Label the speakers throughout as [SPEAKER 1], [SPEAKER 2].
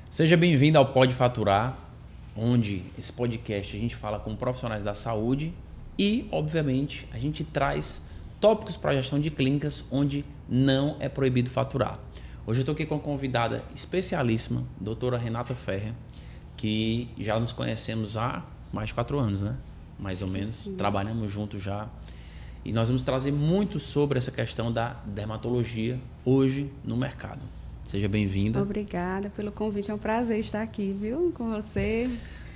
[SPEAKER 1] Seja bem-vindo ao Pode Faturar, onde esse podcast a gente fala com profissionais da saúde e, obviamente, a gente traz tópicos para a gestão de clínicas onde não é proibido faturar. Hoje eu estou aqui com uma convidada especialíssima, doutora Renata Ferrer, que já nos conhecemos há mais de 4 anos, né? Mais ou menos.
[SPEAKER 2] Sim.
[SPEAKER 1] Trabalhamos juntos já. E nós vamos trazer muito sobre essa questão da dermatologia hoje no mercado. Seja bem-vinda.
[SPEAKER 2] Obrigada pelo convite, é um prazer estar aqui, viu, com você.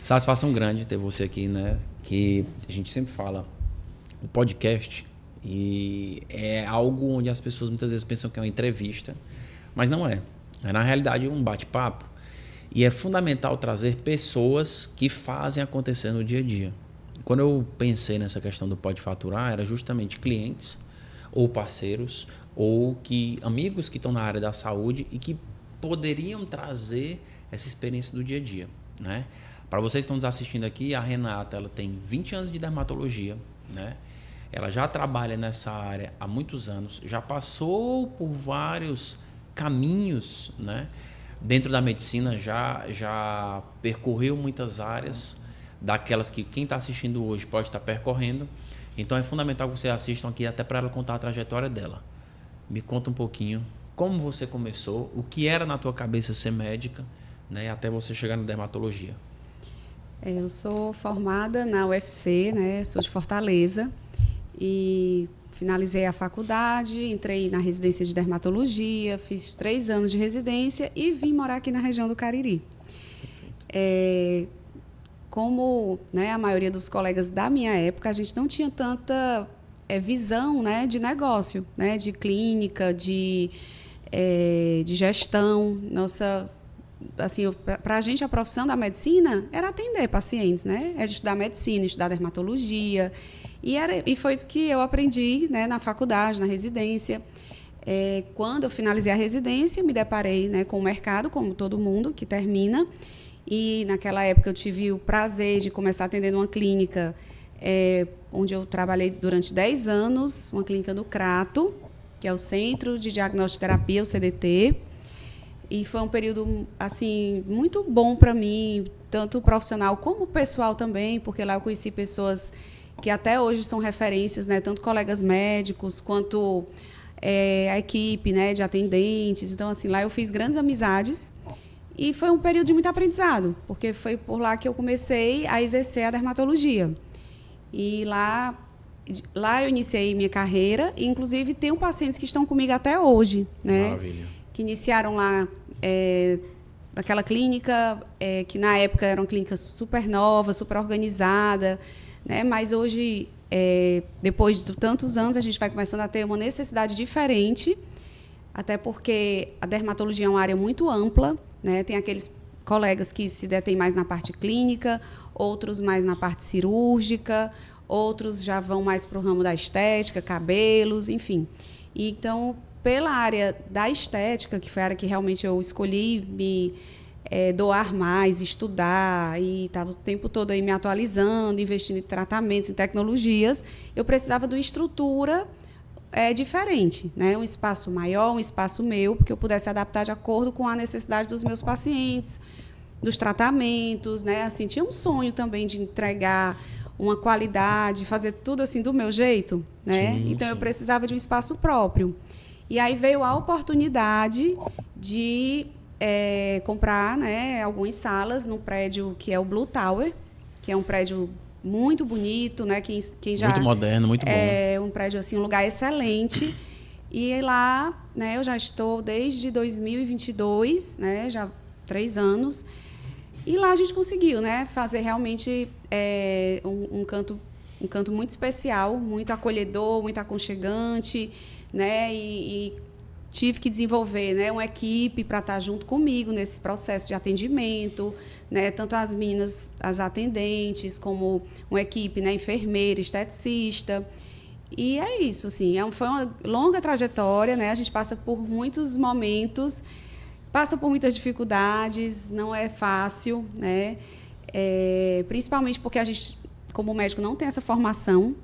[SPEAKER 1] Satisfação grande ter você aqui, né? Que a gente sempre fala, o podcast e é algo onde as pessoas muitas vezes pensam que é uma entrevista, mas não é. É na realidade um bate-papo e é fundamental trazer pessoas que fazem acontecer no dia a dia. Quando eu pensei nessa questão do Pode Faturar, era justamente clientes ou parceiros ou amigos que estão na área da saúde e que poderiam trazer essa experiência do dia a dia, né? Para vocês que estão nos assistindo aqui, a Renata ela tem 20 anos de dermatologia, né? Ela já trabalha nessa área há muitos anos, já passou por vários caminhos, né? Dentro da medicina, já percorreu muitas áreas, daquelas que quem está assistindo hoje pode estar percorrendo. Então é fundamental que vocês assistam aqui até para ela contar a trajetória dela. Me conta um pouquinho como você começou, o que era na tua cabeça ser médica, né, até você chegar na dermatologia.
[SPEAKER 2] Eu sou formada na UFC, né? Sou de Fortaleza e finalizei a faculdade, entrei na residência de dermatologia, fiz 3 anos de residência e vim morar aqui na região do Cariri. Como, né, a maioria dos colegas da minha época, a gente não tinha tanta visão, né, de negócio, né, de clínica, de gestão. Assim, para a gente, a profissão da medicina era atender pacientes, né? Era estudar medicina, estudar dermatologia. E foi isso que eu aprendi, né, na faculdade, na residência. Quando eu finalizei a residência, me deparei, né, com o mercado, como todo mundo que termina. E, naquela época, eu tive o prazer de começar atendendo uma clínica onde eu trabalhei durante 10 anos, uma clínica do Crato, que é o Centro de Diagnóstico e Terapia, o CDT. E foi um período, assim, muito bom para mim, tanto profissional como pessoal também, porque lá eu conheci pessoas que até hoje são referências, né, tanto colegas médicos quanto a equipe, né, de atendentes. Então, assim, lá eu fiz grandes amizades. E foi um período de muito aprendizado, porque foi por lá que eu comecei a exercer a dermatologia. E lá eu iniciei minha carreira, e inclusive tenho pacientes que estão comigo até hoje, né?
[SPEAKER 1] Maravilha.
[SPEAKER 2] Que iniciaram lá naquela clínica, que na época era uma clínica super nova, super organizada, né? Mas hoje, depois de tantos anos, a gente vai começando a ter uma necessidade diferente, até porque a dermatologia é uma área muito ampla, né? Tem aqueles colegas que se detêm mais na parte clínica, outros mais na parte cirúrgica, outros já vão mais para o ramo da estética, cabelos, enfim. E, então, pela área da estética, que foi a área que realmente eu escolhi me doar mais, estudar, e estava o tempo todo aí me atualizando, investindo em tratamentos, em tecnologias, eu precisava de uma estrutura diferente, né? Um espaço maior, um espaço meu, porque eu pudesse adaptar de acordo com a necessidade dos meus pacientes, dos tratamentos, né? Assim, tinha um sonho também de entregar uma qualidade, fazer tudo assim do meu jeito, né?
[SPEAKER 1] Sim,
[SPEAKER 2] então,
[SPEAKER 1] sim.
[SPEAKER 2] eu precisava de um espaço próprio. E aí veio a oportunidade de comprar, né, algumas salas no prédio que é o Blue Tower, que é um prédio muito bonito, né? Quem já
[SPEAKER 1] Muito moderno, muito bom.
[SPEAKER 2] É um prédio assim, um lugar excelente. E lá, né, eu já estou desde 2022, né, já 3 anos. E lá a gente conseguiu, né, fazer realmente um canto muito especial, muito acolhedor, muito aconchegante, né? E tive que desenvolver, né, uma equipe para estar junto comigo nesse processo de atendimento, né, tanto as meninas, as atendentes, como uma equipe, né, enfermeira, esteticista. E é isso, assim, foi uma longa trajetória, né? A gente passa por muitos momentos, passa por muitas dificuldades, não é fácil, né? Principalmente porque a gente, como médico, não tem essa formação.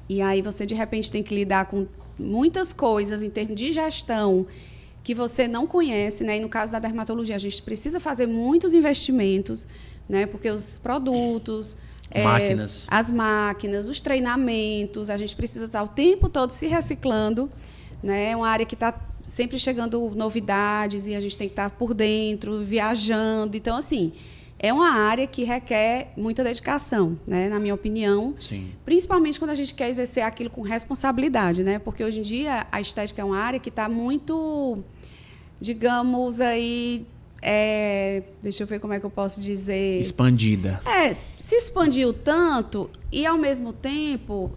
[SPEAKER 2] E aí você, de repente, tem que lidar com muitas coisas em termos de gestão que você não conhece, né? E no caso da dermatologia, a gente precisa fazer muitos investimentos, né? Porque os produtos, as máquinas, os treinamentos, a gente precisa estar o tempo todo se reciclando, né? É uma área que está sempre chegando novidades e a gente tem que estar por dentro, viajando. Então, assim, é uma área que requer muita dedicação, né? Na minha opinião.
[SPEAKER 1] Sim.
[SPEAKER 2] Principalmente quando a gente quer exercer aquilo com responsabilidade, né? Porque hoje em dia a estética é uma área que está muito, digamos aí, deixa eu ver como é que eu posso dizer.
[SPEAKER 1] Expandida.
[SPEAKER 2] Se expandiu tanto e, ao mesmo tempo,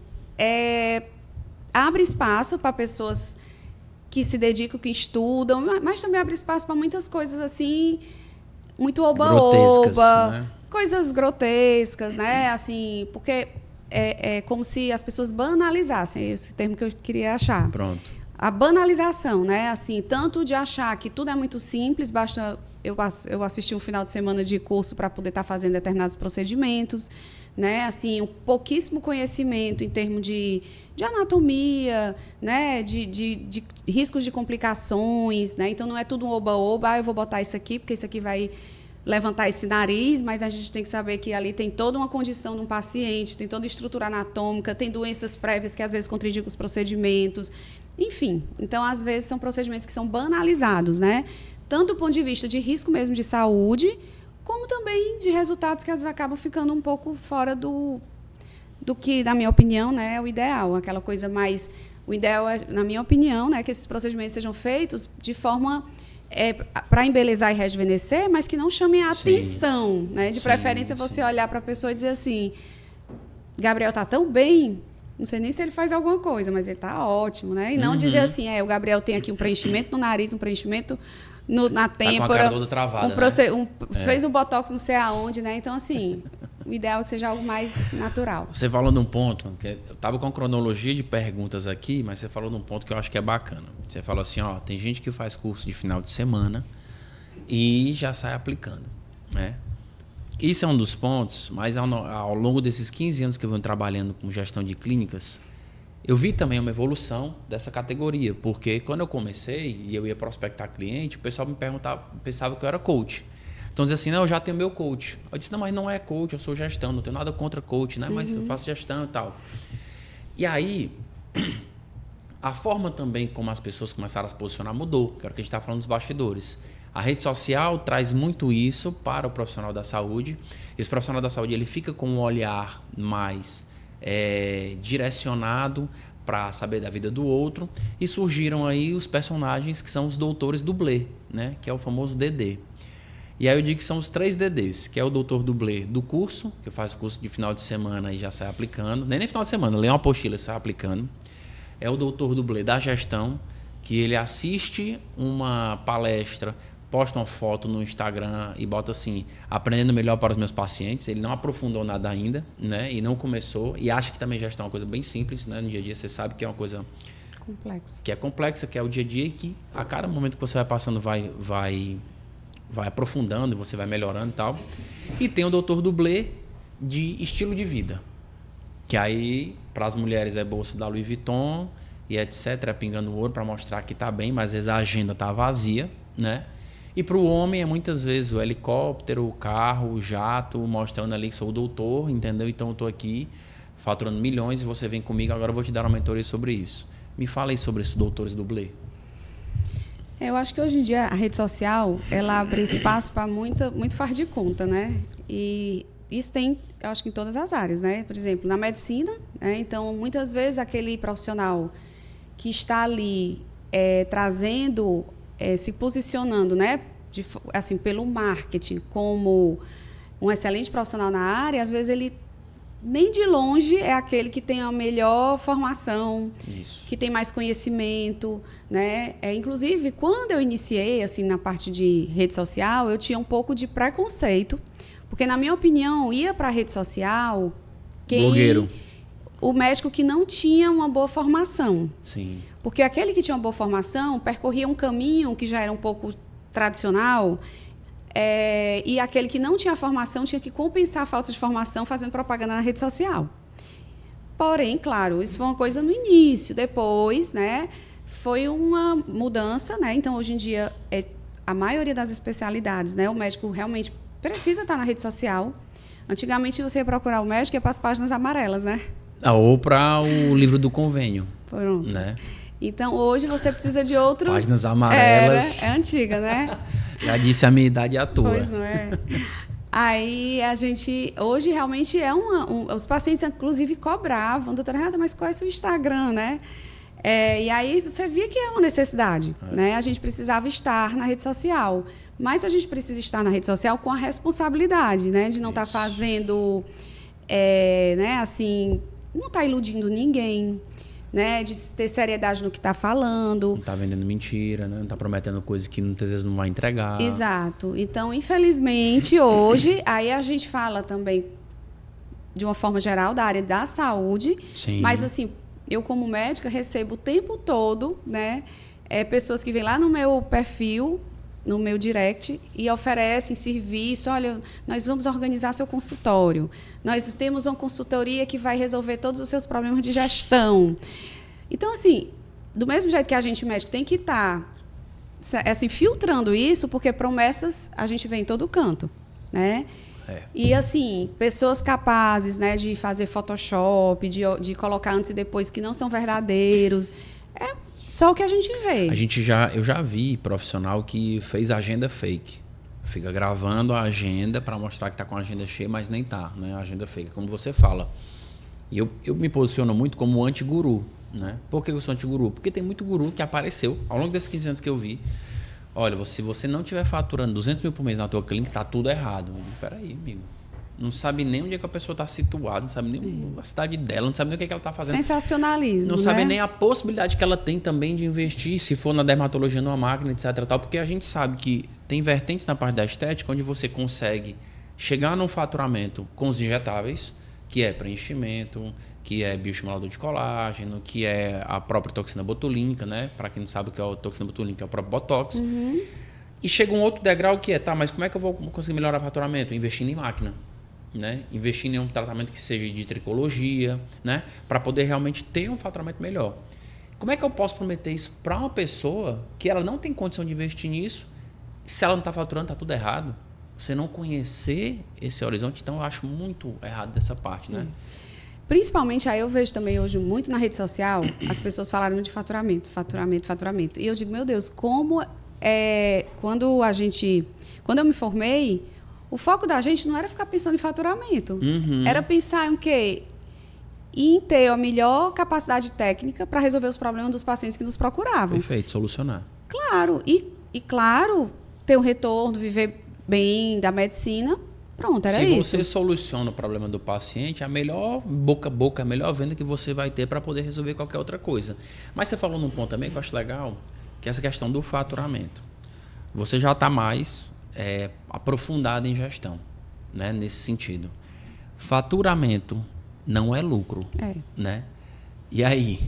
[SPEAKER 2] abre espaço para pessoas que se dedicam, que estudam, mas também abre espaço para muitas coisas assim, muito oba-oba, né? Coisas grotescas, né? Assim, porque é como se as pessoas banalizassem, esse termo que eu queria achar.
[SPEAKER 1] Pronto.
[SPEAKER 2] A banalização, né? Assim, tanto de achar que tudo é muito simples, basta eu assisti um final de semana de curso para poder estar fazendo determinados procedimentos, né? Assim, um pouquíssimo conhecimento em termos de anatomia, né? De riscos de complicações, né? Então, não é tudo um oba-oba, eu vou botar isso aqui, porque isso aqui vai levantar esse nariz, mas a gente tem que saber que ali tem toda uma condição de um paciente, tem toda a estrutura anatômica, tem doenças prévias que às vezes contraindicam os procedimentos, enfim. Então, às vezes, são procedimentos que são banalizados, né? Tanto do ponto de vista de risco mesmo de saúde, como também de resultados que às vezes acabam ficando um pouco fora do que, na minha opinião, né, é o ideal. Aquela coisa mais... O ideal, na minha opinião, né, que esses procedimentos sejam feitos de forma para embelezar e rejuvenescer, mas que não chamem a atenção. Né? De preferência, você olhar para a pessoa e dizer assim, Gabriel está tão bem, não sei nem se ele faz alguma coisa, mas ele está ótimo. Né? E não dizer assim, o Gabriel tem aqui um preenchimento no nariz, um preenchimento na têmpora,
[SPEAKER 1] tá com a cara toda travada,
[SPEAKER 2] fez um botox não sei aonde, né? Então, assim, o ideal é que seja algo mais natural.
[SPEAKER 1] Você falou num ponto, que eu estava com a cronologia de perguntas aqui, mas você falou num ponto que eu acho que é bacana. Você falou assim, tem gente que faz curso de final de semana e já sai aplicando, né? Isso é um dos pontos, mas ao longo desses 15 anos que eu venho trabalhando com gestão de clínicas, eu vi também uma evolução dessa categoria, porque quando eu comecei e eu ia prospectar cliente, o pessoal me perguntava, pensava que eu era coach. Então dizia assim, não, eu já tenho meu coach. Eu disse, não, mas não é coach, eu sou gestão, não tenho nada contra coach, né? Mas eu faço gestão e tal. E aí, a forma também como as pessoas começaram a se posicionar mudou, que era o que a gente estava falando dos bastidores. A rede social traz muito isso para o profissional da saúde. Esse profissional da saúde ele fica com um olhar mais direcionado para saber da vida do outro, e surgiram aí os personagens que são os doutores dublê, né? Que é o famoso DD. E aí eu digo que são os 3 DDs, que é o doutor dublê do curso, que faz o curso de final de semana e já sai aplicando, nem final de semana, lê uma apostila e sai aplicando. É o doutor dublê da gestão, que ele assiste uma palestra, posta uma foto no Instagram e bota assim, aprendendo melhor para os meus pacientes. Ele não aprofundou nada ainda, né? E não começou. E acha que também gestão é uma coisa bem simples, né? No dia a dia você sabe que é uma coisa complexa, que é o dia a dia e que a cada momento que você vai passando vai aprofundando e você vai melhorando e tal. E tem o doutor dublê de estilo de vida, que aí para as mulheres é bolsa da Louis Vuitton e etc, pingando ouro para mostrar que tá bem, mas às vezes a agenda tá vazia, né? E para o homem é muitas vezes o helicóptero, o carro, o jato, mostrando ali que sou o doutor, entendeu? Então eu estou aqui faturando milhões e você vem comigo, agora eu vou te dar uma mentoria sobre isso. Me fala aí sobre esses doutores dublê.
[SPEAKER 2] Eu acho que hoje em dia a rede social, ela abre espaço para muito faz de conta, né? E isso tem, eu acho que em todas as áreas, né? Por exemplo, na medicina, né? Então, muitas vezes aquele profissional que está ali trazendo... se posicionando, né, assim, pelo marketing como um excelente profissional na área, às vezes ele nem de longe é aquele que tem a melhor formação, que tem mais conhecimento, né? Inclusive, quando eu iniciei assim na parte de rede social, eu tinha um pouco de preconceito, porque na minha opinião ia para a rede social
[SPEAKER 1] blogueiro,
[SPEAKER 2] o médico que não tinha uma boa formação.
[SPEAKER 1] Sim.
[SPEAKER 2] Porque aquele que tinha uma boa formação percorria um caminho que já era um pouco tradicional, e aquele que não tinha formação tinha que compensar a falta de formação fazendo propaganda na rede social. Porém, claro, isso foi uma coisa no início. Depois, né, foi uma mudança, né? Então, hoje em dia, a maioria das especialidades, né? O médico realmente precisa estar na rede social. Antigamente, você ia procurar o médico e ia para as páginas amarelas, né?
[SPEAKER 1] Ou para o livro do convênio.
[SPEAKER 2] Pronto.
[SPEAKER 1] Né?
[SPEAKER 2] Então, hoje você precisa de outros...
[SPEAKER 1] Páginas amarelas.
[SPEAKER 2] É antiga, né?
[SPEAKER 1] Já disse a minha idade e a tua.
[SPEAKER 2] Pois não é? Aí, a gente... Hoje, realmente, os pacientes, inclusive, cobravam. Doutora Renata, mas qual é o seu Instagram, né? E aí, você via que é uma necessidade, né? A gente precisava estar na rede social. Mas a gente precisa estar na rede social com a responsabilidade, né? De não estar fazendo... né? Assim, não estar iludindo ninguém... Né, de ter seriedade no que está falando.
[SPEAKER 1] Não está vendendo mentira, né? Não está prometendo coisas que muitas vezes não vai entregar.
[SPEAKER 2] Exato. Então, infelizmente, hoje, aí a gente fala também, de uma forma geral, da área da saúde.
[SPEAKER 1] Sim.
[SPEAKER 2] Mas, assim, eu como médica recebo o tempo todo, né, pessoas que vêm lá no meu perfil, no meu direct, e oferecem serviço. Olha, nós vamos organizar seu consultório. Nós temos uma consultoria que vai resolver todos os seus problemas de gestão. Então, assim, do mesmo jeito que a gente médico tem que estar assim, filtrando isso, porque promessas a gente vê em todo canto, né? E, assim, pessoas capazes, né, de fazer Photoshop, de colocar antes e depois que não são verdadeiros. Só o que a gente vê.
[SPEAKER 1] Eu já vi profissional que fez agenda fake. Fica gravando a agenda para mostrar que está com a agenda cheia, mas nem tá, né? A agenda fake, como você fala. E eu me posiciono muito como anti-guru, né? Por que eu sou anti-guru? Porque tem muito guru que apareceu ao longo desses 15 anos que eu vi. Olha, se você não estiver faturando 200 mil por mês na tua clínica, tá tudo errado. Peraí, amigo. Não sabe nem onde é que a pessoa está situada, não sabe nem a cidade dela, não sabe nem o que ela está fazendo.
[SPEAKER 2] Sensacionalismo,
[SPEAKER 1] não sabe nem a possibilidade que ela tem também de investir, se for na dermatologia, numa máquina, etc. Tal, porque a gente sabe que tem vertentes na parte da estética onde você consegue chegar num faturamento com os injetáveis, que é preenchimento, que é bioestimulador de colágeno, que é a própria toxina botulínica, né? Para quem não sabe o que é a toxina botulínica, é o próprio Botox. E chega um outro degrau que tá, mas como é que eu vou conseguir melhorar o faturamento? Investindo em máquina. Né? Investindo em um tratamento que seja de tricologia, né? Para poder realmente ter um faturamento melhor. Como é que eu posso prometer isso para uma pessoa que ela não tem condição de investir nisso? Se ela não está faturando, está tudo errado. Você não conhecer esse horizonte, então eu acho muito errado dessa parte, né?
[SPEAKER 2] Principalmente, aí eu vejo também hoje muito na rede social, as pessoas falaram de faturamento. E eu digo, meu Deus, como quando eu me formei, o foco da gente não era ficar pensando em faturamento. Era pensar em o quê? Em ter a melhor capacidade técnica para resolver os problemas dos pacientes que nos procuravam.
[SPEAKER 1] Perfeito, solucionar.
[SPEAKER 2] Claro. E claro, ter um retorno, viver bem da medicina. Pronto, era isso.
[SPEAKER 1] Se você soluciona o problema do paciente, a melhor boca a boca, a melhor venda que você vai ter para poder resolver qualquer outra coisa. Mas você falou num ponto também que eu acho legal, que é essa questão do faturamento. Você já está mais... aprofundada em gestão, né? Nesse sentido. Faturamento não é lucro, né? E aí?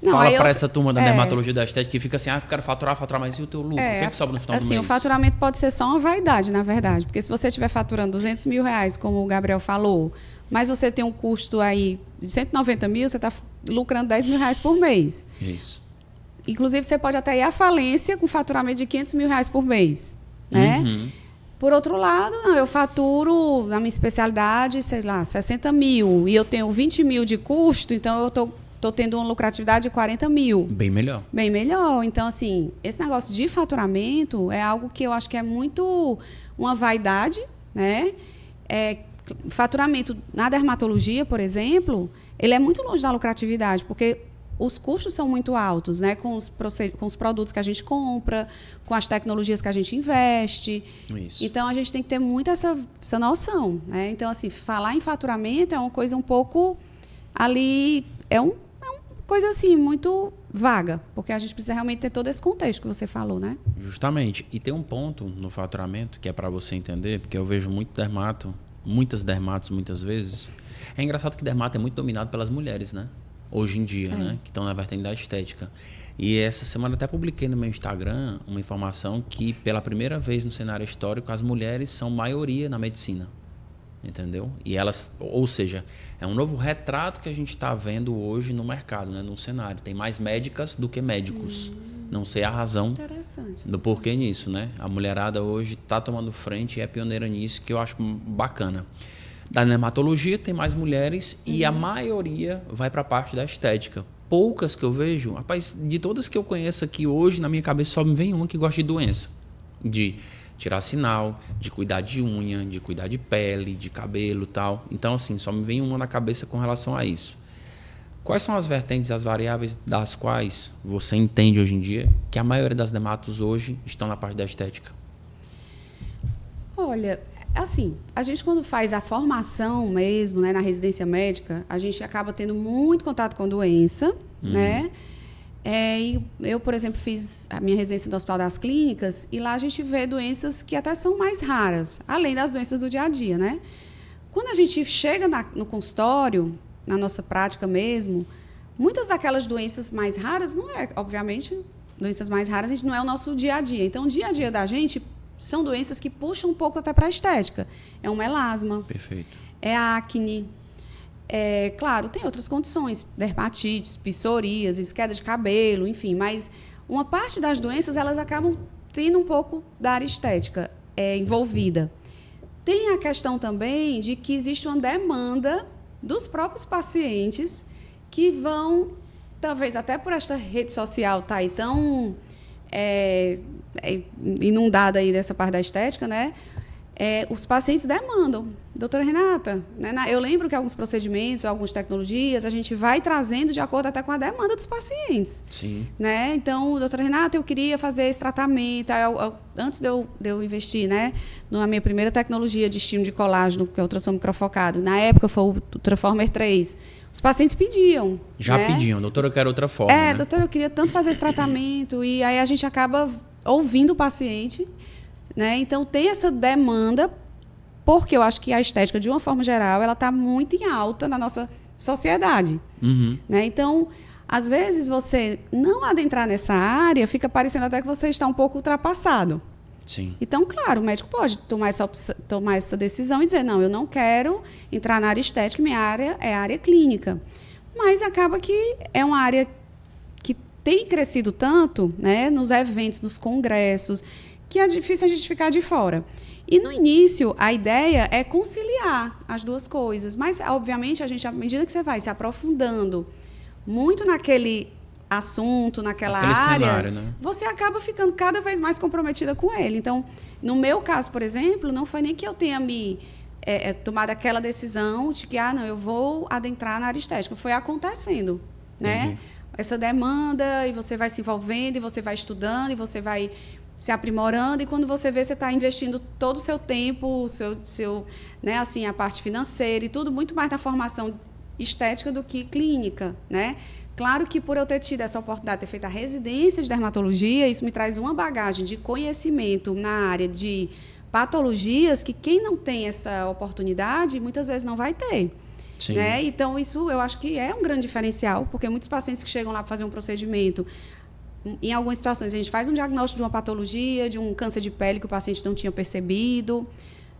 [SPEAKER 1] Fala para essa turma da dermatologia da estética que fica assim, quero faturar, mas e o teu lucro? O que sobra no final do mês?
[SPEAKER 2] O faturamento pode ser só uma vaidade, na verdade, porque se você estiver faturando 200 mil reais, como o Gabriel falou, mas você tem um custo aí de 190 mil, você está lucrando 10 mil reais por mês.
[SPEAKER 1] Isso.
[SPEAKER 2] Inclusive, você pode até ir à falência com faturamento de 500 mil reais por mês. Né? Por outro lado, eu faturo na minha especialidade, sei lá, 60 mil e eu tenho 20 mil de custo, então eu tô tendo uma lucratividade de 40 mil.
[SPEAKER 1] Bem melhor.
[SPEAKER 2] Bem melhor. Então, assim, esse negócio de faturamento é algo que eu acho que é muito uma vaidade, né? Faturamento na dermatologia, por exemplo, ele é muito longe da lucratividade, porque os custos são muito altos, né? Com os produtos que a gente compra, com as tecnologias que a gente investe.
[SPEAKER 1] Isso.
[SPEAKER 2] Então, a gente tem que ter muito essa noção, né? Então, assim, falar em faturamento é uma coisa um pouco ali... É uma coisa, assim, muito vaga, porque a gente precisa realmente ter todo esse contexto que você falou, né?
[SPEAKER 1] Justamente. E tem um ponto no faturamento que é para você entender, porque eu vejo muitas dermatos, muitas vezes. É engraçado que dermato é muito dominado pelas mulheres, né? Hoje em dia, né? Que estão na vertente da estética. E essa semana até publiquei no meu Instagram uma informação que, pela primeira vez no cenário histórico, as mulheres são maioria na medicina. entendeu? E elas, ou seja, é um novo retrato que a gente está vendo hoje no mercado, né? No cenário. Tem mais médicas do que médicos. Não sei a razão do porquê nisso, né? A mulherada hoje está tomando frente e é pioneira nisso, que eu acho bacana. Da dermatologia tem mais mulheres e a maioria vai para a parte da estética. Poucas que eu vejo, rapaz, de todas que eu conheço aqui hoje, na minha cabeça só me vem uma que gosta de doença. De tirar sinal, de cuidar de unha, de cuidar de pele, de cabelo e tal. Então, assim, só me vem uma na cabeça com relação a isso. Quais são as vertentes, as variáveis das quais você entende hoje em dia que a maioria das dermatos hoje estão na parte da estética?
[SPEAKER 2] Olha, assim, a gente quando faz a formação mesmo, né, na residência médica, a gente acaba tendo muito contato com a doença, né? E eu, por exemplo, fiz a minha residência no Hospital das Clínicas e lá a gente vê doenças que até são mais raras, além das doenças do dia a dia, né? Quando a gente chega no consultório, na nossa prática mesmo, muitas daquelas doenças mais raras, não é, obviamente, doenças mais raras, a gente não é o nosso dia a dia. Então, o dia a dia da gente são doenças que puxam um pouco até para a estética. É um melasma.
[SPEAKER 1] Perfeito.
[SPEAKER 2] É acne. Claro, tem outras condições, dermatites, psoríases, queda de cabelo, enfim, mas uma parte das doenças, elas acabam tendo um pouco da área estética envolvida. Tem a questão também de que existe uma demanda dos próprios pacientes que vão, talvez até por esta rede social estar aí tão inundada aí dessa parte da estética, né? Os pacientes demandam. Doutora Renata, né, eu lembro que alguns procedimentos, algumas tecnologias, a gente vai trazendo de acordo até com a demanda dos pacientes.
[SPEAKER 1] Sim.
[SPEAKER 2] Né? Então, doutora Renata, eu queria fazer esse tratamento. Antes de eu investir, né, na minha primeira tecnologia de estímulo de colágeno, que é o ultrassom microfocado, na época foi o Transformer 3, os pacientes pediam.
[SPEAKER 1] Já pediam, doutora, eu quero outra forma. Né?
[SPEAKER 2] Doutora, eu queria tanto fazer esse tratamento. E aí a gente acaba ouvindo o paciente. Né? Então, tem essa demanda, porque eu acho que a estética, de uma forma geral, ela está muito em alta na nossa sociedade. Né? Então, às vezes, você não adentrar nessa área, fica parecendo até que você está um pouco ultrapassado.
[SPEAKER 1] Sim.
[SPEAKER 2] Então, claro, o médico pode tomar essa decisão e dizer, não, eu não quero entrar na área estética, minha área é a área clínica. Mas acaba que é uma área que tem crescido tanto, né, nos eventos, nos congressos, que é difícil a gente ficar de fora. E, no início, a ideia é conciliar as duas coisas. Mas, obviamente, à medida que você vai se aprofundando muito naquele assunto, naquela área,
[SPEAKER 1] cenário, né?
[SPEAKER 2] Você acaba ficando cada vez mais comprometida com ele. Então, no meu caso, por exemplo, não foi nem que eu tenha me tomado aquela decisão de que, não, eu vou adentrar na área estética. Foi acontecendo, né? Essa demanda, e você vai se envolvendo, e você vai estudando, e você vai se aprimorando, e quando você vê, você está investindo todo o seu tempo, né, assim, a parte financeira e tudo, muito mais na formação estética do que clínica, né? Claro que por eu ter tido essa oportunidade de ter feito a residência de dermatologia, isso me traz uma bagagem de conhecimento na área de patologias que quem não tem essa oportunidade, muitas vezes não vai ter.
[SPEAKER 1] Sim.
[SPEAKER 2] Né? Então, isso eu acho que é um grande diferencial, porque muitos pacientes que chegam lá para fazer um procedimento, em algumas situações, a gente faz um diagnóstico de uma patologia, de um câncer de pele que o paciente não tinha percebido,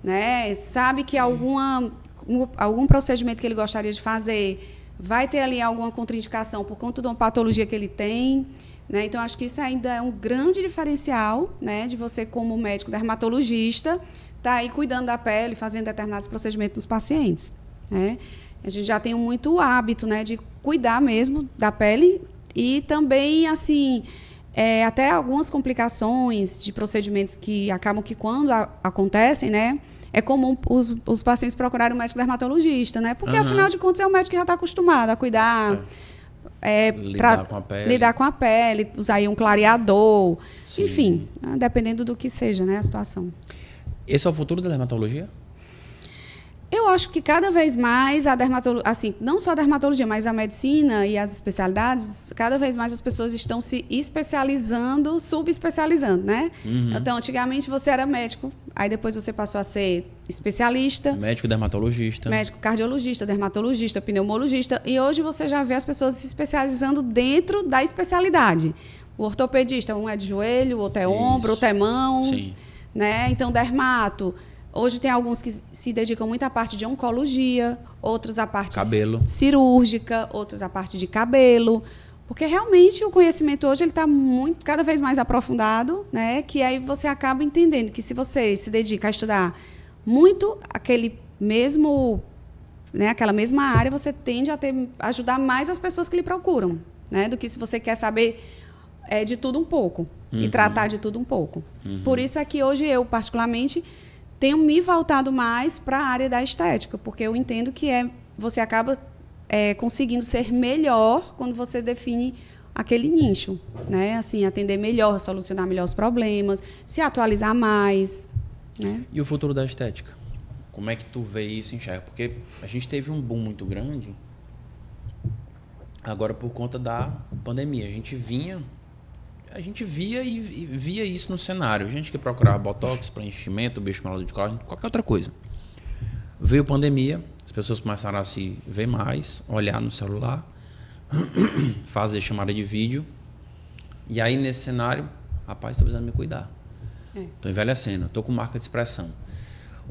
[SPEAKER 2] né? Sabe que algum procedimento que ele gostaria de fazer vai ter ali alguma contraindicação por conta de uma patologia que ele tem. Né? Então, acho que isso ainda é um grande diferencial, né, de você, como médico dermatologista, estar aí cuidando da pele, fazendo determinados procedimentos dos pacientes. Né? A gente já tem muito hábito, né, de cuidar mesmo da pele. E também, assim, até algumas complicações de procedimentos que acabam que, quando acontecem, né, é comum os pacientes procurarem um médico dermatologista, né? Porque, afinal de contas, é um médico que já está acostumado a cuidar, lidar com a pele, usar aí um clareador, sim. Enfim, dependendo do que seja, né, a situação.
[SPEAKER 1] Esse é o futuro da dermatologia?
[SPEAKER 2] Eu acho que cada vez mais a dermatologia, assim, não só a dermatologia, mas a medicina e as especialidades, cada vez mais as pessoas estão se especializando, subespecializando, né? Então, antigamente você era médico, aí depois você passou a ser especialista.
[SPEAKER 1] Médico dermatologista.
[SPEAKER 2] Médico cardiologista, dermatologista, pneumologista. E hoje você já vê as pessoas se especializando dentro da especialidade. O ortopedista, um é de joelho, outro é ombro, outro é mão.
[SPEAKER 1] Sim.
[SPEAKER 2] Né? Então, dermato. Hoje tem alguns que se dedicam muito à parte de oncologia, outros à parte cirúrgica, outros à parte de cabelo. Porque realmente o conhecimento hoje está cada vez mais aprofundado, né? Que aí você acaba entendendo que se você se dedica a estudar muito aquela mesma área, você tende a ajudar mais as pessoas que lhe procuram, né? Do que se você quer saber de tudo um pouco e tratar de tudo um pouco. Por isso é que hoje eu, particularmente, tenho me voltado mais para a área da estética, porque eu entendo que você acaba conseguindo ser melhor quando você define aquele nicho, né? Assim, atender melhor, solucionar melhor os problemas, se atualizar mais, né?
[SPEAKER 1] E o futuro da estética? Como é que tu vê isso e enxerga? Porque a gente teve um boom muito grande agora por conta da pandemia. A gente via e via isso no cenário. Gente que procurava botox, preenchimento, bioestimulador de colágeno, qualquer outra coisa. Veio pandemia, as pessoas começaram a se ver mais, olhar no celular, fazer chamada de vídeo. E aí, nesse cenário, rapaz, estou precisando me cuidar. Estou envelhecendo, estou com marca de expressão.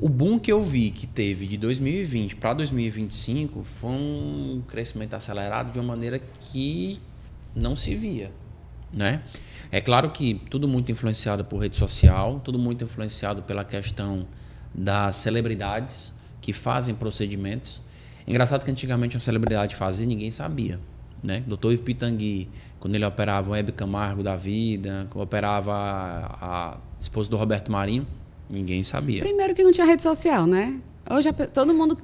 [SPEAKER 1] O boom que eu vi que teve de 2020 para 2025 foi um crescimento acelerado de uma maneira que não se via, né? É claro que tudo muito influenciado por rede social, tudo muito influenciado pela questão das celebridades que fazem procedimentos. Engraçado que antigamente uma celebridade fazia e ninguém sabia, né? Dr. Ivo Pitangui, quando ele operava o Hebe Camargo da vida, quando operava a esposa do Roberto Marinho, ninguém sabia.
[SPEAKER 2] Primeiro que não tinha rede social, né? Hoje todo mundo...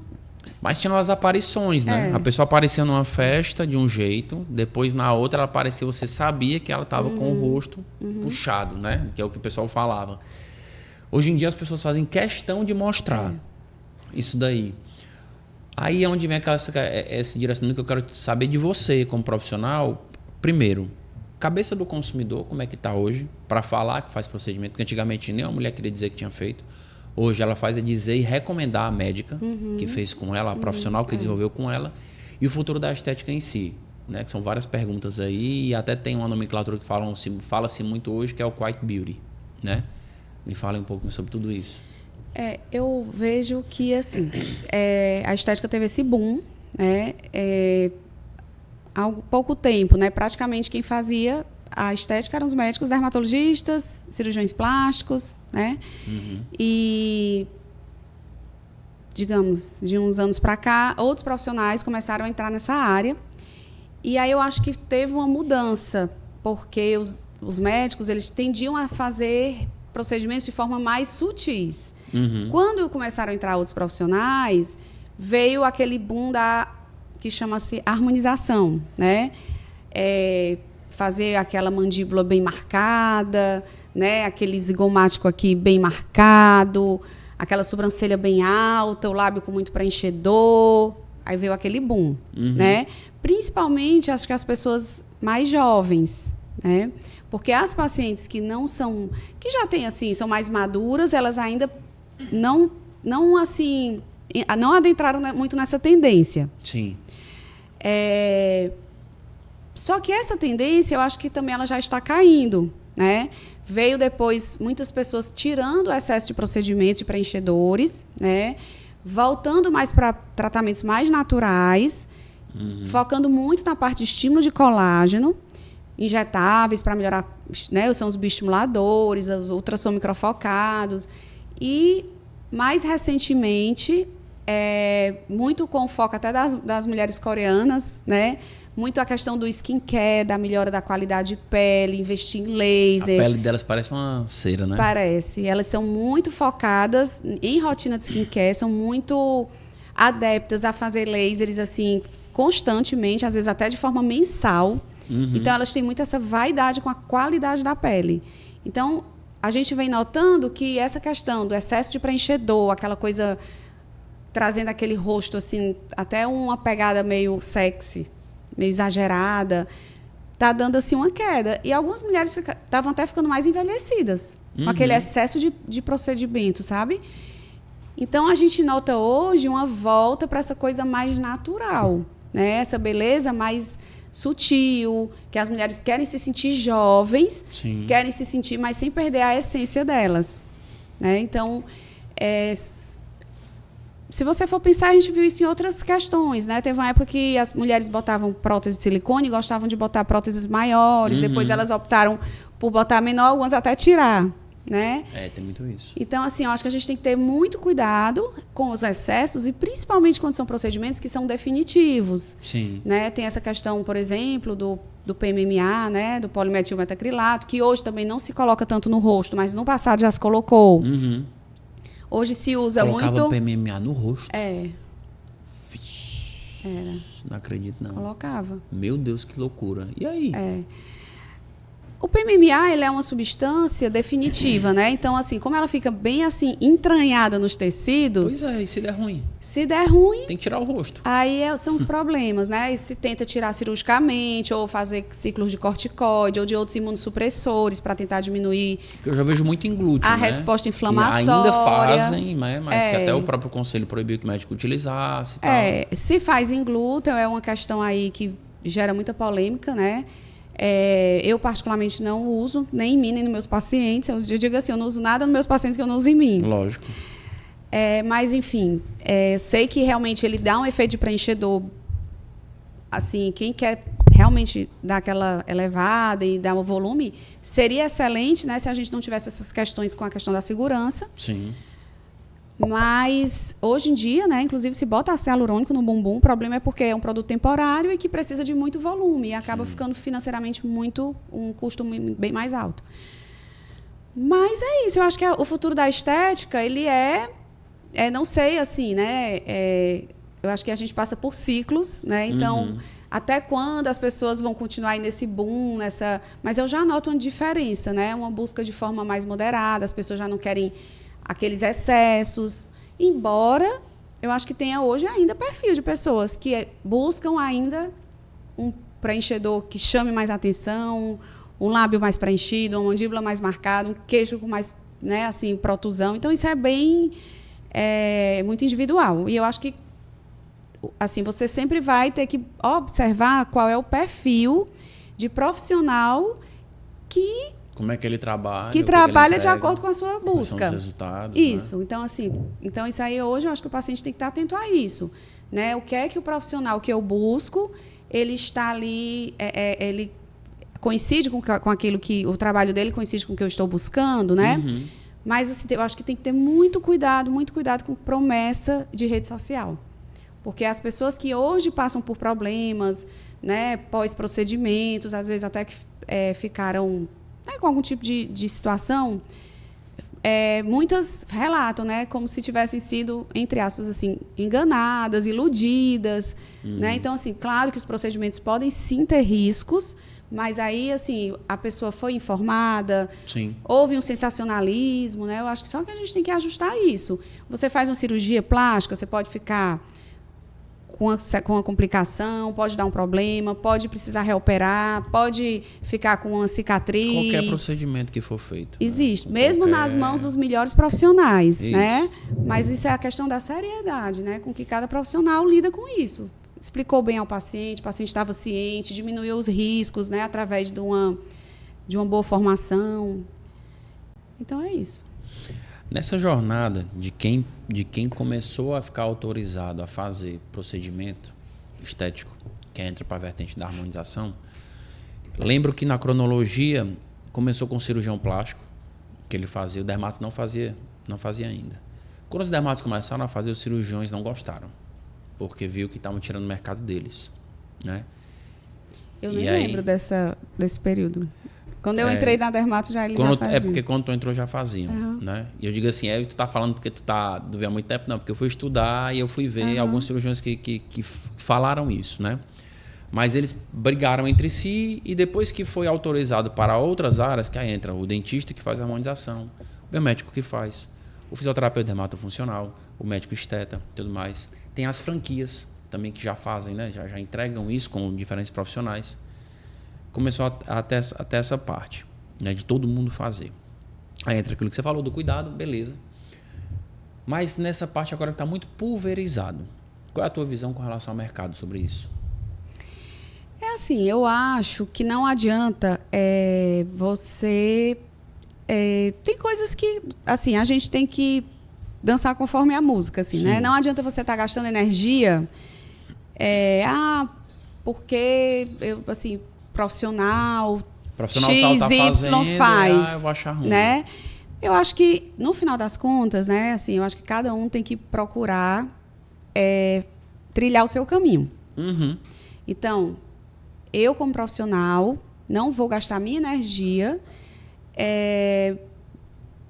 [SPEAKER 1] Mas tinham as aparições, né? A pessoa aparecia numa festa de um jeito, depois na outra ela aparecia, você sabia que ela estava com o rosto puxado, né? Que é o que o pessoal falava. Hoje em dia as pessoas fazem questão de mostrar isso daí. Aí é onde vem esse direcionamento que eu quero saber de você como profissional. Primeiro, cabeça do consumidor, como é que está hoje, para falar que faz procedimento, porque antigamente nem uma mulher queria dizer que tinha feito. Hoje ela faz dizer e recomendar a médica que fez com ela, a profissional que desenvolveu com ela, e o futuro da estética em si, né? Que são várias perguntas aí, e até tem uma nomenclatura que fala-se muito hoje, que é o Quiet Beauty, né? Me fala um pouquinho sobre tudo isso.
[SPEAKER 2] Eu vejo que assim, a estética teve esse boom, né? Há pouco tempo, né? Praticamente quem fazia a estética eram os médicos dermatologistas, cirurgiões plásticos, né? E, digamos, de uns anos para cá, outros profissionais começaram a entrar nessa área. E aí eu acho que teve uma mudança, porque os médicos eles tendiam a fazer procedimentos de forma mais sutis. Quando começaram a entrar outros profissionais, veio aquele boom que chama-se harmonização, né? Fazer aquela mandíbula bem marcada, né? Aquele zigomático aqui bem marcado, aquela sobrancelha bem alta, o lábio com muito preenchedor. Aí veio aquele boom, né? Principalmente, acho que as pessoas mais jovens, né? Porque as pacientes que já têm assim, são mais maduras, elas ainda não adentraram muito nessa tendência.
[SPEAKER 1] Sim.
[SPEAKER 2] Só que essa tendência, eu acho que também ela já está caindo, né? Veio depois muitas pessoas tirando o excesso de procedimentos de preenchedores, né? Voltando mais para tratamentos mais naturais, focando muito na parte de estímulo de colágeno, injetáveis para melhorar, né? São os bioestimuladores, os ultrassom microfocados. E, mais recentemente, muito com foco até das mulheres coreanas, né? Muito a questão do skincare, da melhora da qualidade de pele, investir em laser.
[SPEAKER 1] A pele delas parece uma cera, né?
[SPEAKER 2] Parece. Elas são muito focadas em rotina de skincare, são muito adeptas a fazer lasers assim, constantemente, às vezes até de forma mensal. Então, elas têm muito essa vaidade com a qualidade da pele. Então, a gente vem notando que essa questão do excesso de preenchedor, aquela coisa trazendo aquele rosto, assim, até uma pegada meio sexy, meio exagerada, tá dando assim uma queda. E algumas mulheres estavam até ficando mais envelhecidas, com aquele excesso de procedimento, sabe? Então, a gente nota hoje uma volta para essa coisa mais natural, né? Essa beleza mais sutil, que as mulheres querem se sentir jovens, querem se sentir, mas sem perder a essência delas, né? Então, Se você for pensar, a gente viu isso em outras questões, né? Teve uma época que as mulheres botavam prótese de silicone e gostavam de botar próteses maiores. Depois elas optaram por botar menor, algumas até tirar, né?
[SPEAKER 1] Tem muito isso.
[SPEAKER 2] Então, assim, eu acho que a gente tem que ter muito cuidado com os excessos e principalmente quando são procedimentos que são definitivos.
[SPEAKER 1] Sim.
[SPEAKER 2] Né? Tem essa questão, por exemplo, do PMMA, né? Do polimetilmetacrilato, que hoje também não se coloca tanto no rosto, mas no passado já se colocou. Hoje se usa
[SPEAKER 1] Colocava
[SPEAKER 2] muito...
[SPEAKER 1] PMMA no rosto?
[SPEAKER 2] Vixe, era.
[SPEAKER 1] Não acredito, não.
[SPEAKER 2] Colocava.
[SPEAKER 1] Meu Deus, que loucura. E aí?
[SPEAKER 2] O PMMA, ele é uma substância definitiva, né? Então, assim, como ela fica bem, assim, entranhada nos tecidos...
[SPEAKER 1] Pois é, e se der ruim?
[SPEAKER 2] Se der ruim...
[SPEAKER 1] Tem que tirar o rosto.
[SPEAKER 2] Aí são os problemas, né? E se tenta tirar cirurgicamente, ou fazer ciclos de corticoide, ou de outros imunossupressores para tentar diminuir...
[SPEAKER 1] Porque eu já vejo muito em glúteo,
[SPEAKER 2] a
[SPEAKER 1] né?
[SPEAKER 2] resposta inflamatória.
[SPEAKER 1] Que ainda fazem, né? Mas que até o próprio conselho proibiu que o médico utilizasse e tal.
[SPEAKER 2] Se faz em glúteo, é uma questão aí que gera muita polêmica, né? Eu, particularmente, não uso, nem em mim, nem nos meus pacientes. Eu digo assim, eu não uso nada nos meus pacientes que eu não uso em mim.
[SPEAKER 1] Lógico.
[SPEAKER 2] Mas, enfim, sei que realmente ele dá um efeito de preenchedor. Assim, quem quer realmente dar aquela elevada e dar um volume, seria excelente, né, se a gente não tivesse essas questões com a questão da segurança.
[SPEAKER 1] Sim.
[SPEAKER 2] Mas, hoje em dia, né, inclusive, se bota ácido hialurônico no bumbum, o problema é porque é um produto temporário e que precisa de muito volume. E acaba ficando financeiramente um custo bem mais alto. Mas é isso. Eu acho que o futuro da estética, ele não sei, assim, né? Eu acho que a gente passa por ciclos, né? Então, até quando as pessoas vão continuar aí nesse boom, Mas eu já noto uma diferença, né? Uma busca de forma mais moderada, as pessoas já não querem aqueles excessos, embora eu acho que tenha hoje ainda perfil de pessoas que buscam ainda um preenchedor que chame mais atenção, um lábio mais preenchido, uma mandíbula mais marcada, um queixo com mais, né, assim, protusão. Então, isso é bem muito individual. E eu acho que assim, você sempre vai ter que observar qual é o perfil de profissional que
[SPEAKER 1] como é que ele trabalha?
[SPEAKER 2] Que trabalha de acordo com a sua busca.
[SPEAKER 1] Quais são os resultados,
[SPEAKER 2] isso.
[SPEAKER 1] Né?
[SPEAKER 2] Então, assim, isso aí hoje eu acho que o paciente tem que estar atento a isso. Né? O que é que o profissional que eu busco, ele está ali, ele coincide com aquilo que o trabalho dele coincide com o que eu estou buscando, né? Mas assim, eu acho que tem que ter muito cuidado com promessa de rede social. Porque as pessoas que hoje passam por problemas, né, pós-procedimentos, às vezes até que ficaram com algum tipo de situação, muitas relatam, né, como se tivessem sido, entre aspas, assim, enganadas, iludidas. Né? Então, assim, claro que os procedimentos podem sim ter riscos, mas aí, assim, a pessoa foi informada,
[SPEAKER 1] sim.
[SPEAKER 2] Houve um sensacionalismo, né? Eu acho que só que a gente tem que ajustar isso. Você faz uma cirurgia plástica, você pode ficar com uma complicação, pode dar um problema, pode precisar reoperar, pode ficar com uma cicatriz.
[SPEAKER 1] Qualquer procedimento que for feito.
[SPEAKER 2] Existe, né? Mesmo nas mãos dos melhores profissionais, né? Mas isso é a questão da seriedade, né? Com que cada profissional lida com isso. Explicou bem ao paciente, o paciente estava ciente, diminuiu os riscos, né? Através de uma boa formação. Então, é isso.
[SPEAKER 1] Nessa jornada de quem começou a ficar autorizado a fazer procedimento estético, que entra para a vertente da harmonização, lembro que na cronologia começou com o cirurgião plástico, que ele fazia, o dermato não fazia ainda. Quando os dermatos começaram a fazer, os cirurgiões não gostaram, porque viu que estavam tirando o mercado deles, né?
[SPEAKER 2] Eu nem lembro desse período. Quando eu entrei na dermato, já já fazia.
[SPEAKER 1] Porque quando tu entrou, já faziam, né? E eu digo assim, tu tá falando porque tu tá do há muito tempo? Não, porque eu fui estudar e eu fui ver alguns cirurgiões que falaram isso, né? Mas eles brigaram entre si e depois que foi autorizado para outras áreas, que aí entra o dentista que faz a harmonização, o biomédico que faz, o fisioterapeuta dermatofuncional, o médico esteta, tudo mais. Tem as franquias também que já fazem, né? Já entregam isso com diferentes profissionais. Começou até essa parte, né, de todo mundo fazer. Aí entra aquilo que você falou do cuidado, beleza. Mas nessa parte agora que está muito pulverizado. Qual é a tua visão com relação ao mercado sobre isso?
[SPEAKER 2] É assim, eu acho que não adianta você... tem coisas que, assim, a gente tem que dançar conforme a música, assim, né? Não adianta você estar gastando energia, porque eu, assim, profissional X,
[SPEAKER 1] tá
[SPEAKER 2] Y
[SPEAKER 1] fazendo,
[SPEAKER 2] faz,
[SPEAKER 1] eu vou achar ruim.
[SPEAKER 2] né? Eu acho que, no final das contas, né, assim, eu acho que cada um tem que procurar trilhar o seu caminho.
[SPEAKER 1] Uhum.
[SPEAKER 2] Então, eu, como profissional, não vou gastar minha energia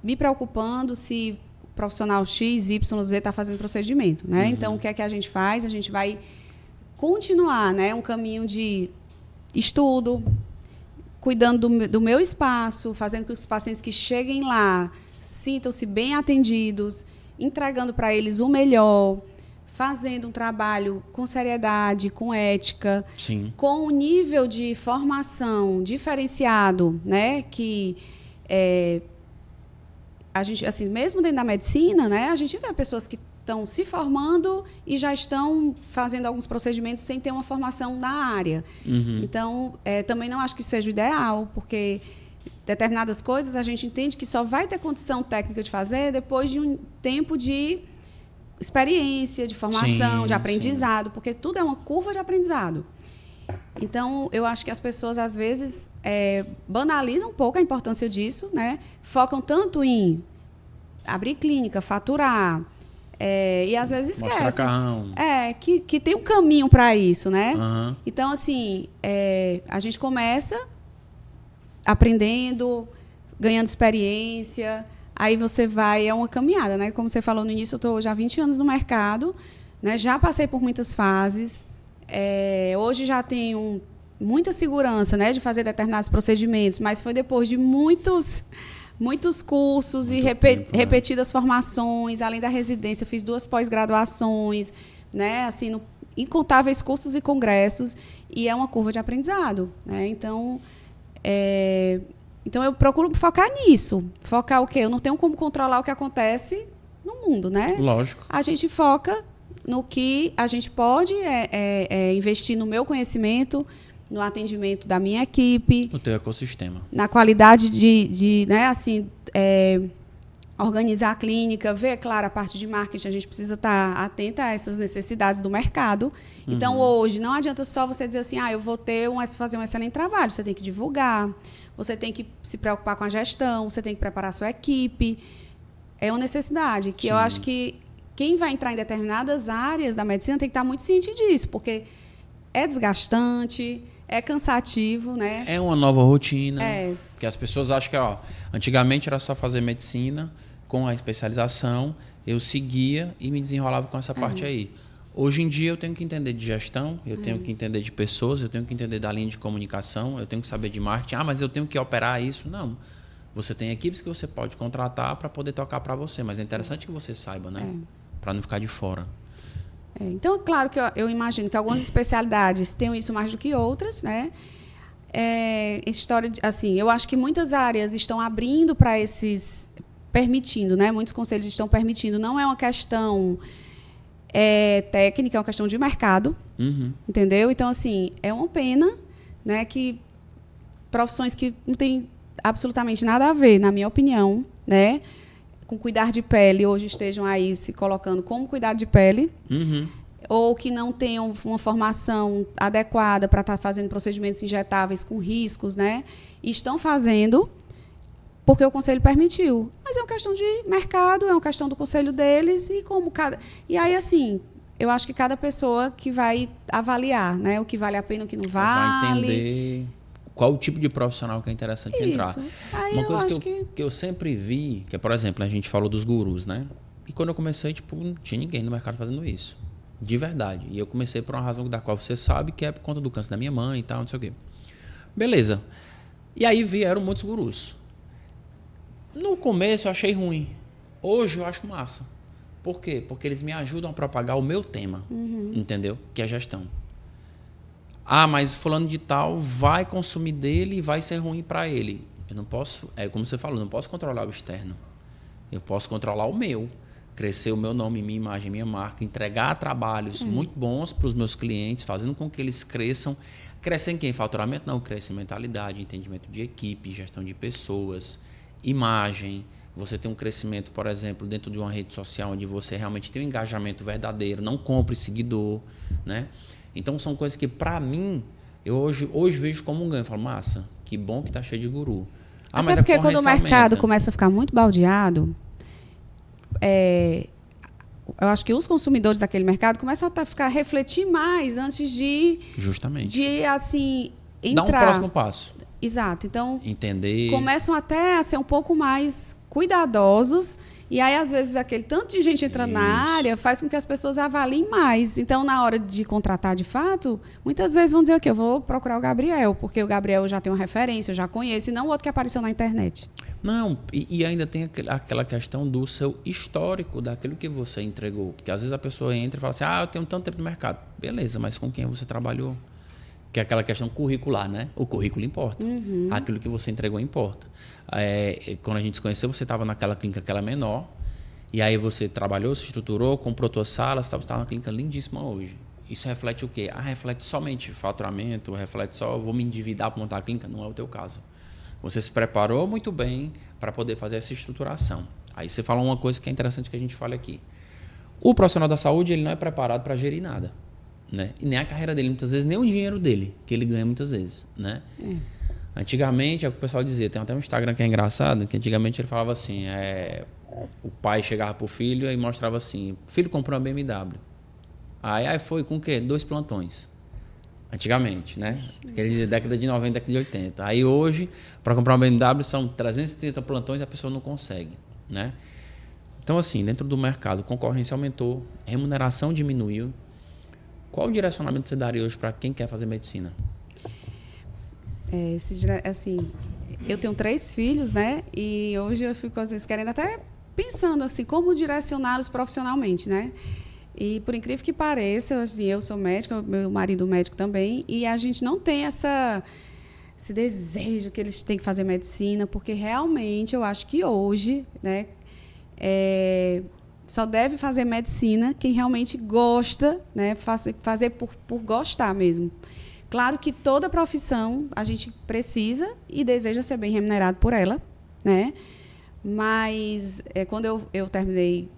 [SPEAKER 2] me preocupando se o profissional X, Y, Z está fazendo procedimento, né? Então, o que é que a gente faz? A gente vai continuar, né, um caminho de estudo, cuidando do meu espaço, fazendo com que os pacientes que cheguem lá sintam-se bem atendidos, entregando para eles o melhor, fazendo um trabalho com seriedade, com ética,
[SPEAKER 1] Sim.
[SPEAKER 2] com um nível de formação diferenciado, né? Que a gente, assim, mesmo dentro da medicina, né? A gente vê pessoas que estão se formando e já estão fazendo alguns procedimentos sem ter uma formação na área.
[SPEAKER 1] Uhum.
[SPEAKER 2] Então, também não acho que seja o ideal, porque determinadas coisas a gente entende que só vai ter condição técnica de fazer depois de um tempo de experiência, de formação, de aprendizado, porque tudo é uma curva de aprendizado. Então, eu acho que as pessoas, às vezes, banalizam um pouco a importância disso, né? Focam tanto em abrir clínica, faturar, e às vezes esquecem.
[SPEAKER 1] Mostrar carrão.
[SPEAKER 2] Que tem um caminho para isso, né?
[SPEAKER 1] Uhum.
[SPEAKER 2] Então, assim, a gente começa aprendendo, ganhando experiência, aí você vai, é uma caminhada, né? Como você falou no início, eu estou já há 20 anos no mercado, né? Já passei por muitas fases, hoje já tenho muita segurança, né, de fazer determinados procedimentos, mas foi depois de muitos cursos e repetidas formações, além da residência, fiz 2 pós-graduações, né, assim, incontáveis cursos e congressos, e é uma curva de aprendizado, né? Então, eu procuro focar nisso. Focar o quê? Eu não tenho como controlar o que acontece no mundo, né?
[SPEAKER 1] Lógico.
[SPEAKER 2] A gente foca no que a gente pode investir no meu conhecimento, no atendimento da minha equipe,
[SPEAKER 1] no teu ecossistema,
[SPEAKER 2] na qualidade de né, assim, organizar a clínica, ver, claro, a parte de marketing, a gente precisa estar atenta a essas necessidades do mercado. Então, hoje, não adianta só você dizer assim, eu vou fazer um excelente trabalho, você tem que divulgar, você tem que se preocupar com a gestão, você tem que preparar a sua equipe. É uma necessidade que eu acho que quem vai entrar em determinadas áreas da medicina tem que estar muito ciente disso, porque é desgastante, é cansativo, né?
[SPEAKER 1] É uma nova rotina. Porque as pessoas acham que, antigamente era só fazer medicina com a especialização, eu seguia e me desenrolava com essa parte aí. Hoje em dia eu tenho que entender de gestão, eu tenho que entender de pessoas, eu tenho que entender da linha de comunicação, eu tenho que saber de marketing. Mas eu tenho que operar isso? Não. Você tem equipes que você pode contratar para poder tocar para você, mas é interessante que você saiba, né? Para não ficar de fora.
[SPEAKER 2] Então, claro que eu imagino que algumas especialidades tenham isso mais do que outras, né? Assim, eu acho que muitas áreas estão abrindo para permitindo, né? Muitos conselhos estão permitindo. Não é uma questão técnica, é uma questão de mercado, entendeu? Então, assim, é uma pena, né, que profissões que não têm absolutamente nada a ver, na minha opinião, né, com cuidar de pele, hoje estejam aí se colocando como cuidar de pele, ou que não tenham uma formação adequada para estar fazendo procedimentos injetáveis com riscos, né, e estão fazendo porque o conselho permitiu. Mas é uma questão de mercado, é uma questão do conselho deles, e aí, assim, eu acho que cada pessoa que vai avaliar, né, o que vale a pena, o que não vale.
[SPEAKER 1] Vai entender qual o tipo de profissional que é interessante entrar.
[SPEAKER 2] Aí
[SPEAKER 1] uma coisa que eu sempre vi, que é, por exemplo, a gente falou dos gurus, né? E quando eu comecei, não tinha ninguém no mercado fazendo isso. De verdade. E eu comecei por uma razão da qual você sabe, que é por conta do câncer da minha mãe e tal, não sei o quê. Beleza. E aí vieram muitos gurus. No começo eu achei ruim. Hoje eu acho massa. Por quê? Porque eles me ajudam a propagar o meu tema, entendeu? Que é a gestão. Mas fulano de tal vai consumir dele e vai ser ruim para ele. Eu não posso, como você falou, não posso controlar o externo. Eu posso controlar o meu. Crescer o meu nome, minha imagem, minha marca, entregar trabalhos muito bons para os meus clientes, fazendo com que eles cresçam. Crescer em quem? Faturamento? Não, crescer em mentalidade, entendimento de equipe, gestão de pessoas, imagem, você tem um crescimento, por exemplo, dentro de uma rede social onde você realmente tem um engajamento verdadeiro, não compre seguidor, né? Então, são coisas que, para mim, eu hoje vejo como um ganho. Eu falo, massa, que bom que tá cheio de guru.
[SPEAKER 2] Até mas porque quando o mercado começa a ficar muito baldeado, eu acho que os consumidores daquele mercado começam a refletir mais antes de...
[SPEAKER 1] Justamente.
[SPEAKER 2] De, assim, entrar.
[SPEAKER 1] Dar um próximo passo.
[SPEAKER 2] Exato. Então,
[SPEAKER 1] entender.
[SPEAKER 2] Começam até a ser um pouco mais cuidadosos. E aí, às vezes, aquele tanto de gente entrando na área faz com que as pessoas avaliem mais. Então, na hora de contratar de fato, muitas vezes vão dizer o quê? Eu vou procurar o Gabriel, porque o Gabriel já tem uma referência, eu já conheço, e não o outro que apareceu na internet.
[SPEAKER 1] Não, e ainda tem aquela questão do seu histórico, daquilo que você entregou. Porque às vezes a pessoa entra e fala assim, eu tenho tanto tempo no mercado. Beleza, mas com quem você trabalhou? Que é aquela questão curricular, né? O currículo importa. Uhum. Aquilo que você entregou importa. Quando a gente se conheceu, você estava naquela clínica que era menor, e aí você trabalhou, se estruturou, comprou tuas salas, você está numa clínica lindíssima hoje. Isso reflete o quê? Reflete somente faturamento, reflete só, vou me endividar para montar a clínica? Não é o teu caso. Você se preparou muito bem para poder fazer essa estruturação. Aí você fala uma coisa que é interessante que a gente fale aqui. O profissional da saúde, ele não é preparado para gerir nada, né? E nem a carreira dele, muitas vezes, nem o dinheiro dele, que ele ganha muitas vezes, né? Antigamente, é o que o pessoal dizia, tem até um Instagram que é engraçado, que antigamente ele falava assim, o pai chegava pro filho e mostrava assim, filho comprou uma BMW. Aí foi com o quê? 2 plantões. Antigamente, né? Quer dizer, década de 90, década de 80. Aí hoje, para comprar uma BMW, são 330 plantões e a pessoa não consegue, né? Então, assim, dentro do mercado, concorrência aumentou, remuneração diminuiu. Qual o direcionamento você daria hoje para quem quer fazer medicina?
[SPEAKER 2] Assim, eu tenho 3 filhos, né? E hoje eu fico, às vezes, querendo até pensando, assim, como direcioná-los profissionalmente, né? E, por incrível que pareça, assim, eu sou médica, meu marido médico também, e a gente não tem esse desejo que eles têm que fazer medicina, porque realmente eu acho que hoje, né, só deve fazer medicina quem realmente gosta, né, fazer por gostar mesmo. Claro que toda profissão a gente precisa e deseja ser bem remunerado por ela, né? Mas quando eu terminei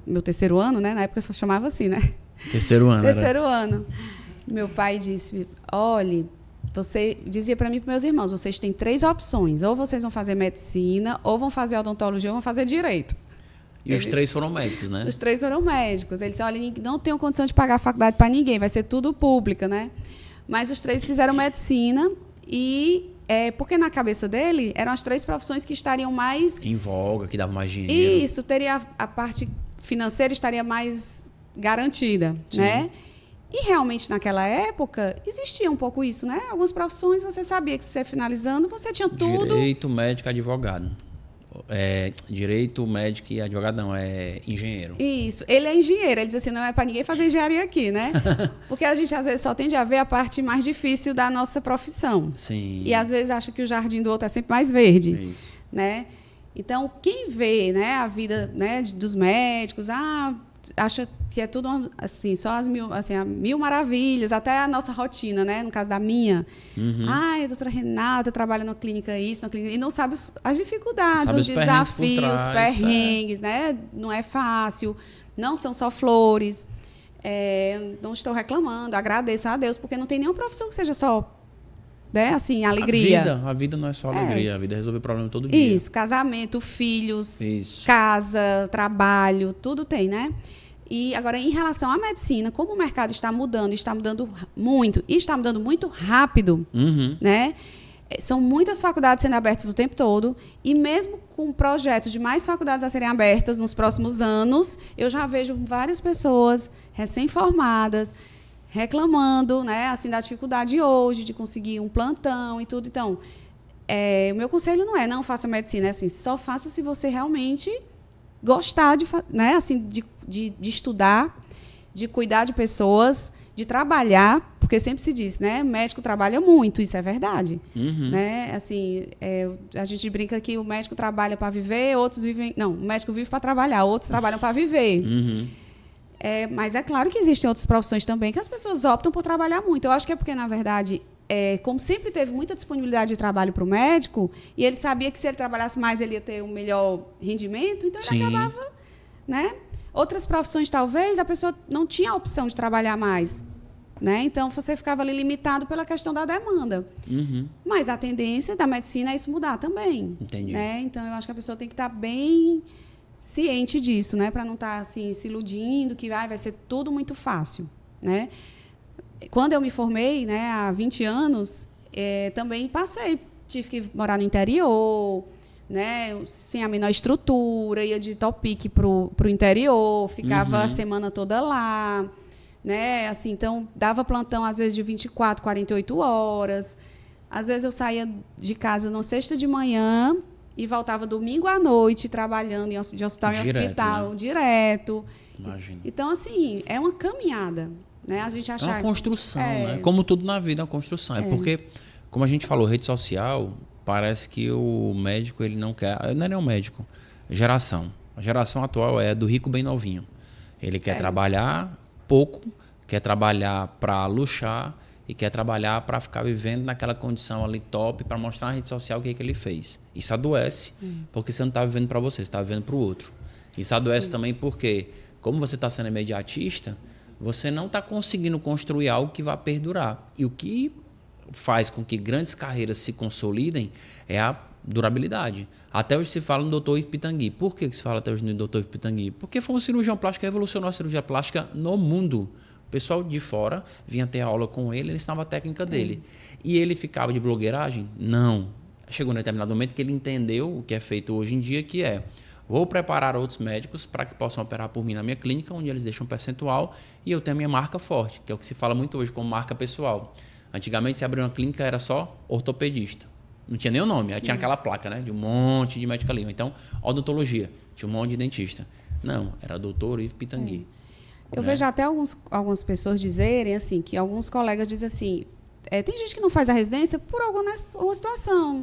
[SPEAKER 2] meu 3º ano, né? Na época eu chamava assim, né?
[SPEAKER 1] 3º ano.
[SPEAKER 2] 3º ano. Meu pai disse, olhe, você dizia para mim e para meus irmãos, vocês têm 3 opções, ou vocês vão fazer medicina, ou vão fazer odontologia, ou vão fazer direito.
[SPEAKER 1] E os 3 foram médicos, né?
[SPEAKER 2] Os 3 foram médicos. Ele disse, olha, não tenho condição de pagar a faculdade para ninguém, vai ser tudo pública, né? Mas os 3 fizeram medicina e... porque na cabeça dele eram as 3 profissões que estariam mais...
[SPEAKER 1] Em voga, que davam mais dinheiro.
[SPEAKER 2] Isso, teria a parte financeira estaria mais garantida, sim, né? E realmente naquela época existia um pouco isso, né? Algumas profissões você sabia que você finalizando, você tinha tudo...
[SPEAKER 1] Direito, médico, advogado. Direito, médico e advogado não, é engenheiro.
[SPEAKER 2] Isso, ele é engenheiro, ele diz assim, não é para ninguém fazer engenharia aqui, né? Porque a gente às vezes só tende a ver a parte mais difícil da nossa profissão.
[SPEAKER 1] Sim.
[SPEAKER 2] E às vezes acha que o jardim do outro é sempre mais verde,
[SPEAKER 1] isso,
[SPEAKER 2] né? Então, quem vê, né, a vida, né, dos médicos, acha que é tudo assim, só as mil maravilhas, até a nossa rotina, né? No caso da minha. Uhum. A doutora Renata trabalha na clínica isso, na clínica... E não sabe as dificuldades, os desafios, os perrengues, né? Não é fácil, não são só flores. Não estou reclamando, agradeço a Deus, porque não tem nenhuma profissão que seja só... né? Assim, alegria.
[SPEAKER 1] A vida não é só alegria, a vida é resolver problema todo dia.
[SPEAKER 2] Isso, casamento, filhos, casa, trabalho, tudo tem, né? E agora, em relação à medicina, como o mercado está mudando muito, e está mudando muito rápido,
[SPEAKER 1] uhum,
[SPEAKER 2] né? São muitas faculdades sendo abertas o tempo todo, e mesmo com projetos de mais faculdades a serem abertas nos próximos anos, eu já vejo várias pessoas recém-formadas reclamando, né, assim, da dificuldade hoje de conseguir um plantão e tudo. Então, o meu conselho não faça medicina, assim, só faça se você realmente gostar né, assim, de estudar, de cuidar de pessoas, de trabalhar, porque sempre se diz, né, médico trabalha muito, isso é verdade,
[SPEAKER 1] uhum,
[SPEAKER 2] né, assim, a gente brinca que o médico trabalha para viver, outros vivem, não, o médico vive para trabalhar, outros trabalham para viver.
[SPEAKER 1] Uhum.
[SPEAKER 2] Mas é claro que existem outras profissões também que as pessoas optam por trabalhar muito. Eu acho que é porque, na verdade, como sempre teve muita disponibilidade de trabalho para o médico, e ele sabia que se ele trabalhasse mais, ele ia ter um melhor rendimento, então ele acabava, né? Outras profissões, talvez, a pessoa não tinha a opção de trabalhar mais, né? Então, você ficava ali limitado pela questão da demanda. Mas a tendência da medicina é isso mudar também.
[SPEAKER 1] Entendi.
[SPEAKER 2] Né? Então, eu acho que a pessoa tem que estar bem ciente disso, né? Para não estar assim, se iludindo que vai ser tudo muito fácil, né? Quando eu me formei, né, há 20 anos, também tive que morar no interior, né, sem a menor estrutura, ia de Topic para o interior, ficava a semana toda lá, né, assim, então dava plantão às vezes de 24, 48 horas, às vezes eu saía de casa na sexta de manhã e voltava domingo à noite trabalhando de hospital em hospital, né? Direto.
[SPEAKER 1] Imagina.
[SPEAKER 2] Então, assim, é uma caminhada. Né? A gente achar...
[SPEAKER 1] É uma construção, né? Como tudo na vida é uma construção. É porque, como a gente falou, rede social, parece que o médico ele não quer... Não é nem um médico. Geração. A geração atual é do rico bem novinho. Ele quer trabalhar pouco, quer trabalhar para luxar e quer trabalhar para ficar vivendo naquela condição ali top para mostrar na rede social o que ele fez. Isso adoece, porque você não está vivendo para você está vivendo para o outro. Isso adoece também porque, como você está sendo imediatista, você não está conseguindo construir algo que vai perdurar. E o que faz com que grandes carreiras se consolidem é a durabilidade. Até hoje se fala no Dr. Yves Pitangui. Por que se fala até hoje no Dr. Yves Pitangui? Porque foi um cirurgião plástico que revolucionou a cirurgia plástica no mundo. O pessoal de fora vinha ter aula com ele, ele ensinava a técnica dele. E ele ficava de blogueiragem? Não. Chegou num determinado momento que ele entendeu o que é feito hoje em dia, que é: vou preparar outros médicos para que possam operar por mim na minha clínica, onde eles deixam um percentual e eu tenho a minha marca forte, que é o que se fala muito hoje como marca pessoal. Antigamente, se abrir uma clínica, era só ortopedista. Não tinha nem o nome, aí tinha aquela placa, né, de um monte de médico ali. Então, odontologia, tinha um monte de dentista. Não, era doutor Yves Pitangui.
[SPEAKER 2] Eu vejo até algumas pessoas dizerem assim, que alguns colegas dizem assim, tem gente que não faz a residência por alguma situação.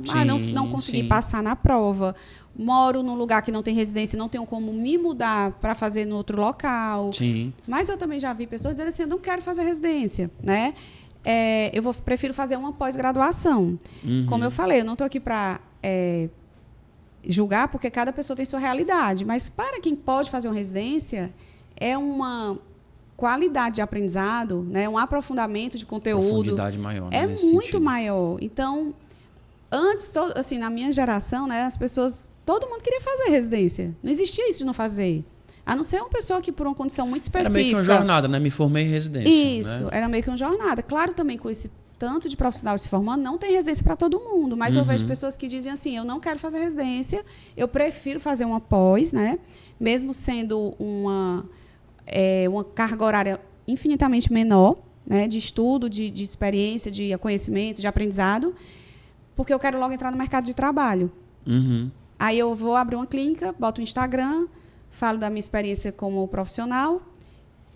[SPEAKER 2] Não consegui passar na prova. Moro num lugar que não tem residência, não tenho como me mudar para fazer no outro local.
[SPEAKER 1] Sim.
[SPEAKER 2] Mas eu também já vi pessoas dizendo assim, eu não quero fazer residência, né? Prefiro fazer uma pós-graduação. Como eu falei, eu não estou aqui para julgar, porque cada pessoa tem sua realidade. Mas para quem pode fazer uma residência, é uma qualidade de aprendizado, né? Um aprofundamento de conteúdo.
[SPEAKER 1] Profundidade maior, né?
[SPEAKER 2] É muito sentido. Maior. Então, antes, assim, na minha geração, né, as pessoas, todo mundo queria fazer residência. Não existia isso de não fazer. A não ser uma pessoa que, por uma condição muito específica...
[SPEAKER 1] Era meio que uma jornada, né? Me formei em residência.
[SPEAKER 2] Isso,
[SPEAKER 1] né?
[SPEAKER 2] Era meio que uma jornada. Claro, também com esse tanto de profissional se formando, não tem residência para todo mundo. Mas eu vejo pessoas que dizem assim, eu não quero fazer residência, eu prefiro fazer uma pós, né? Mesmo sendo uma carga horária infinitamente menor, né? De estudo, de experiência, de conhecimento, de aprendizado, porque eu quero logo entrar no mercado de trabalho. Aí eu vou abrir uma clínica, boto um Instagram, falo da minha experiência como profissional,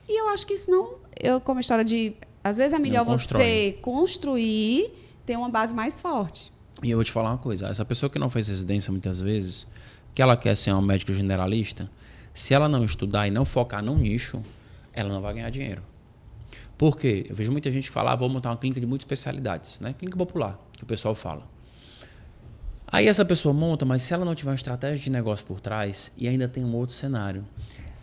[SPEAKER 2] e eu acho que isso não... como a história de... Às vezes é melhor você construir, ter uma base mais forte.
[SPEAKER 1] E eu vou te falar uma coisa. Essa pessoa que não fez residência, muitas vezes, que ela quer ser um médico generalista, se ela não estudar e não focar num nicho, ela não vai ganhar dinheiro. Por quê? Eu vejo muita gente que fala, vou montar uma clínica de muitas especialidades, né? Clínica popular, que o pessoal fala. Aí essa pessoa monta, mas se ela não tiver uma estratégia de negócio por trás, e ainda tem um outro cenário,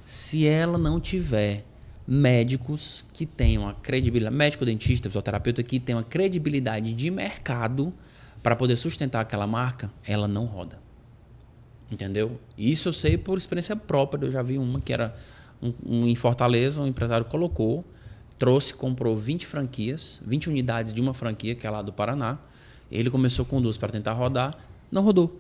[SPEAKER 1] se ela não tiver médicos que tenham a credibilidade, médico, dentista, fisioterapeuta, que tenham a credibilidade de mercado para poder sustentar aquela marca, ela não roda. Entendeu? Isso eu sei por experiência própria. Eu já vi uma que era em Fortaleza, um empresário colocou, trouxe, comprou 20 franquias, 20 unidades de uma franquia, que é lá do Paraná. Ele começou com 2 para tentar rodar, não rodou.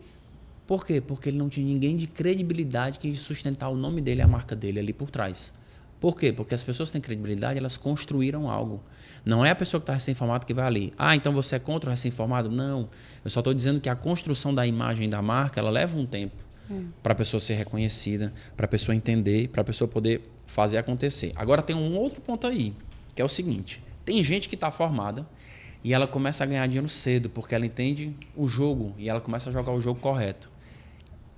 [SPEAKER 1] Por quê? Porque ele não tinha ninguém de credibilidade que sustentar o nome dele e a marca dele ali por trás. Por quê? Porque as pessoas que têm credibilidade, elas construíram algo. Não é a pessoa que está recém-formada que vai ali. Então você é contra o recém-formado? Não. Eu só estou dizendo que a construção da imagem da marca, ela leva um tempo para a pessoa ser reconhecida, para a pessoa entender, para a pessoa poder fazer acontecer. Agora tem um outro ponto aí, que é o seguinte. Tem gente que está formada e ela começa a ganhar dinheiro cedo, porque ela entende o jogo e ela começa a jogar o jogo correto.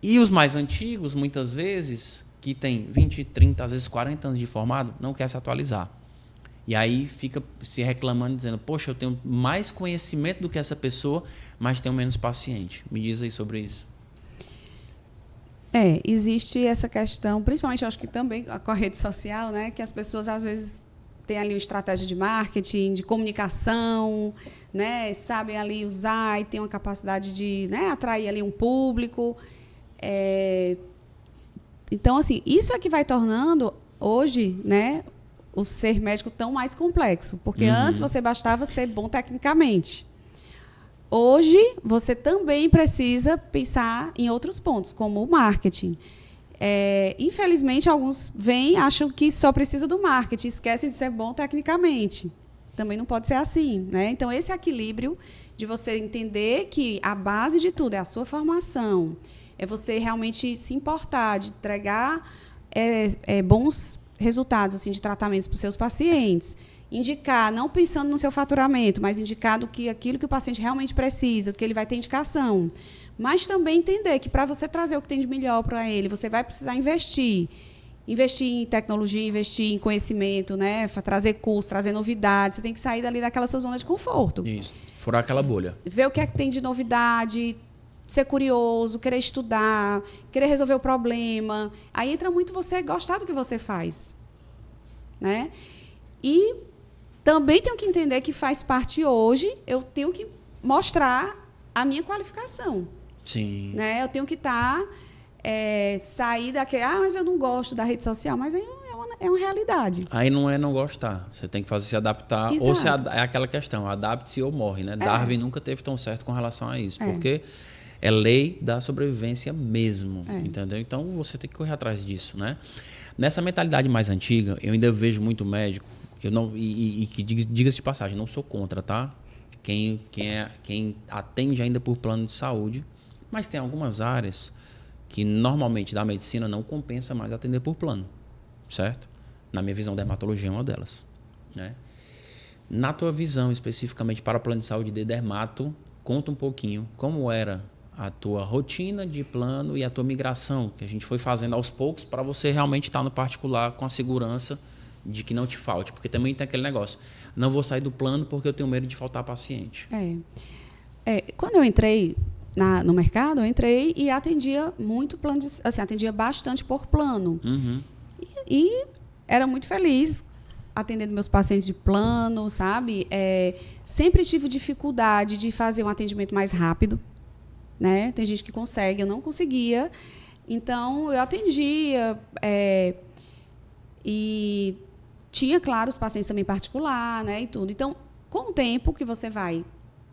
[SPEAKER 1] E os mais antigos, muitas vezes, que tem 20, 30, às vezes 40 anos de formado, não quer se atualizar. E aí fica se reclamando, dizendo, poxa, eu tenho mais conhecimento do que essa pessoa, mas tenho menos paciente. Me diz aí sobre isso.
[SPEAKER 2] Existe essa questão, principalmente eu acho que também com a rede social, né, que as pessoas às vezes têm ali uma estratégia de marketing, de comunicação, né, sabem ali usar e têm uma capacidade de, né, atrair ali um público. Então, assim, isso é que vai tornando hoje, né, o ser médico tão mais complexo, porque antes você bastava ser bom tecnicamente. Hoje, você também precisa pensar em outros pontos, como o marketing. Infelizmente, alguns vêm e acham que só precisa do marketing, esquecem de ser bom tecnicamente. Também não pode ser assim, né? Então, esse equilíbrio de você entender que a base de tudo é a sua formação, é você realmente se importar de entregar bons resultados assim, de tratamentos para os seus pacientes. Indicar, não pensando no seu faturamento, mas indicar aquilo que o paciente realmente precisa, do que ele vai ter indicação. Mas também entender que para você trazer o que tem de melhor para ele, você vai precisar investir. Investir em tecnologia, investir em conhecimento, né? Trazer curso, trazer novidades. Você tem que sair dali daquela sua zona de conforto.
[SPEAKER 1] Isso, furar aquela bolha.
[SPEAKER 2] Ver o que é que tem de novidade, ser curioso, querer estudar, querer resolver o problema. Aí entra muito você gostar do que você faz, né? E também tenho que entender que faz parte hoje, eu tenho que mostrar a minha qualificação.
[SPEAKER 1] Sim.
[SPEAKER 2] Né? Eu tenho que sair daquele, mas eu não gosto da rede social, mas aí é uma realidade.
[SPEAKER 1] Aí não é não gostar, você tem que fazer se adaptar.
[SPEAKER 2] Exato.
[SPEAKER 1] Ou é aquela questão, adapte-se ou morre, né? Darwin nunca teve tão certo com relação a isso, porque é lei da sobrevivência mesmo, entendeu? Então você tem que correr atrás disso, né? Nessa mentalidade mais antiga, eu ainda vejo muito médico, que diga-se de passagem, não sou contra, tá? Quem atende ainda por plano de saúde, mas tem algumas áreas que normalmente da medicina não compensa mais atender por plano, certo? Na minha visão, dermatologia é uma delas, né? Na tua visão, especificamente para o plano de saúde de dermato, conta um pouquinho como era a tua rotina de plano e a tua migração, que a gente foi fazendo aos poucos para você realmente estar no particular com a segurança de que não te falte, porque também tem aquele negócio, não vou sair do plano porque eu tenho medo de faltar paciente.
[SPEAKER 2] Quando eu entrei no mercado, eu entrei e atendia muito plano, atendia bastante por plano. E era muito feliz atendendo meus pacientes de plano, sabe? Sempre tive dificuldade de fazer um atendimento mais rápido, né? Tem gente que consegue, eu não conseguia. Então, eu atendia e tinha, claro, os pacientes também particular, né? E tudo. Então, com o tempo que você vai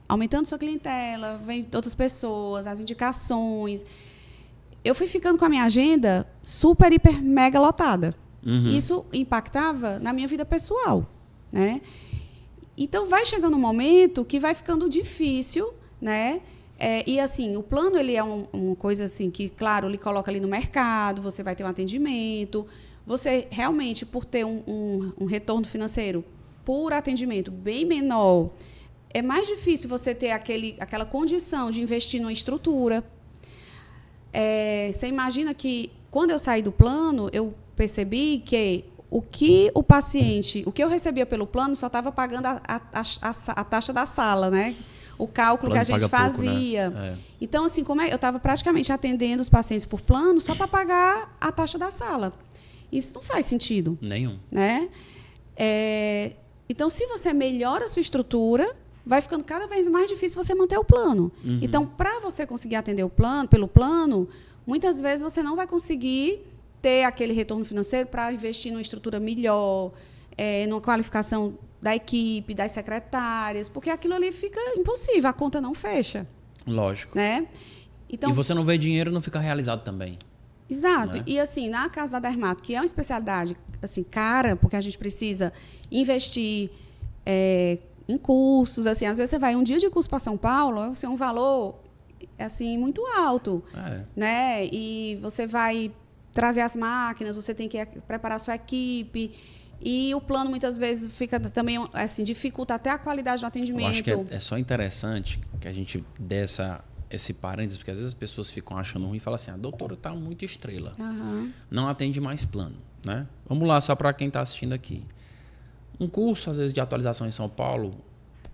[SPEAKER 2] aumentando sua clientela, vem outras pessoas, as indicações, eu fui ficando com a minha agenda super, hiper, mega lotada. Isso impactava na minha vida pessoal, né? Então, vai chegando um momento que vai ficando difícil, né? E, assim, o plano ele é uma coisa assim que, claro, ele coloca ali no mercado, você vai ter um atendimento, você realmente, por ter um retorno financeiro por atendimento bem menor, é mais difícil você ter aquela condição de investir numa estrutura. Você imagina que, quando eu saí do plano, eu percebi que o que eu recebia pelo plano só estava pagando a taxa da sala, né? O cálculo que a gente fazia. Pouco, né? Então, assim, eu estava praticamente atendendo os pacientes por plano só para pagar a taxa da sala. Isso não faz sentido.
[SPEAKER 1] Nenhum.
[SPEAKER 2] Né? Então, se você melhora a sua estrutura, vai ficando cada vez mais difícil você manter o plano. Então, para você conseguir atender pelo plano, muitas vezes você não vai conseguir ter aquele retorno financeiro para investir numa estrutura melhor, numa qualificação da equipe, das secretárias, porque aquilo ali fica impossível, a conta não fecha.
[SPEAKER 1] Lógico.
[SPEAKER 2] Né? Então,
[SPEAKER 1] e você não vê dinheiro, não fica realizado também.
[SPEAKER 2] Exato.
[SPEAKER 1] Né?
[SPEAKER 2] E, assim, na casa da dermato, que é uma especialidade assim, cara, porque a gente precisa investir em cursos. Assim, às vezes você vai um dia de curso para São Paulo, assim, é um valor assim, muito alto. Né? E você vai trazer as máquinas, você tem que preparar a sua equipe. E o plano, muitas vezes, fica também, assim, dificulta até a qualidade do atendimento.
[SPEAKER 1] Eu acho que é só interessante que a gente dê esse parênteses, porque às vezes as pessoas ficam achando ruim e falam assim, a doutora está muito estrela, não atende mais plano, né? Vamos lá, só para quem está assistindo aqui. Um curso, às vezes, de atualização em São Paulo,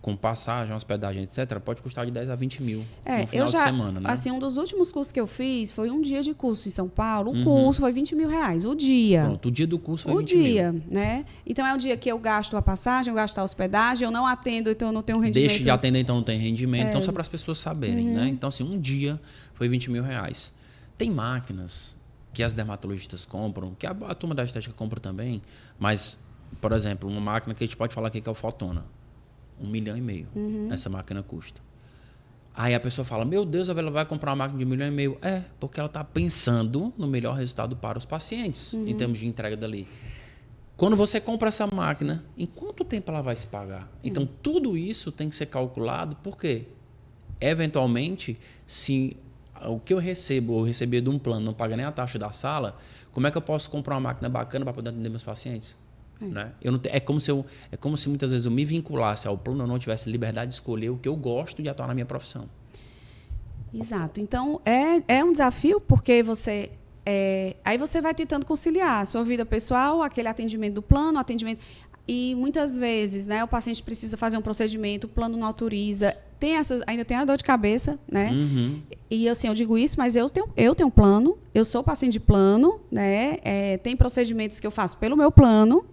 [SPEAKER 1] com passagem, hospedagem, etc., pode custar de 10 a 20 mil no final de semana, né?
[SPEAKER 2] Assim, um dos últimos cursos que eu fiz foi um dia de curso em São Paulo. O curso foi R$20.000, o dia.
[SPEAKER 1] Pronto, o dia do curso foi 20
[SPEAKER 2] mil.
[SPEAKER 1] O dia,
[SPEAKER 2] né? Então, é um dia que eu gasto a passagem, eu gasto a hospedagem, eu não atendo, então eu não tenho rendimento.
[SPEAKER 1] Deixa de atender, então não tem rendimento. Então, só para as pessoas saberem, né? Então, assim, um dia foi R$20.000. Tem máquinas que as dermatologistas compram, que a turma da estética compra também, mas, por exemplo, uma máquina que a gente pode falar aqui que é o Fotona. R$1,5 milhão essa máquina custa. Aí a pessoa fala, meu Deus, ela vai comprar uma máquina de R$1,5 milhão. Porque ela está pensando no melhor resultado para os pacientes, em termos de entrega dali. Quando você compra essa máquina, em quanto tempo ela vai se pagar? Então, tudo isso tem que ser calculado, porque, eventualmente, se o que eu recebi de um plano, não paga nem a taxa da sala, como é que eu posso comprar uma máquina bacana para poder atender meus pacientes? Né? É como se muitas vezes eu me vinculasse ao plano, eu não tivesse liberdade de escolher o que eu gosto de atuar na minha profissão.
[SPEAKER 2] Exato. Então, é um desafio, porque você... aí você vai tentando conciliar a sua vida pessoal, aquele atendimento do plano, atendimento... E muitas vezes, né, o paciente precisa fazer um procedimento, o plano não autoriza, ainda tem a dor de cabeça, né? E assim, eu digo isso, mas eu tenho um plano, eu sou paciente de plano, né? Tem procedimentos que eu faço pelo meu plano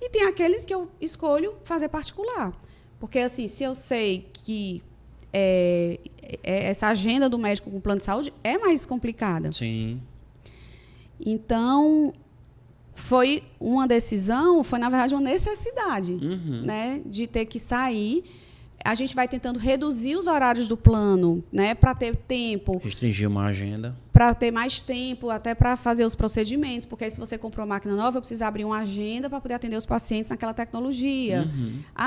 [SPEAKER 2] e tem aqueles que eu escolho fazer particular. Porque, assim, se eu sei que essa agenda do médico com o plano de saúde é mais complicada.
[SPEAKER 1] Sim.
[SPEAKER 2] Então... foi uma decisão, foi na verdade uma necessidade, né, de ter que sair. A gente vai tentando reduzir os horários do plano, né, para ter tempo.
[SPEAKER 1] Restringir uma agenda.
[SPEAKER 2] Para ter mais tempo, até para fazer os procedimentos, porque aí, se você comprou uma máquina nova, eu preciso abrir uma agenda para poder atender os pacientes naquela tecnologia.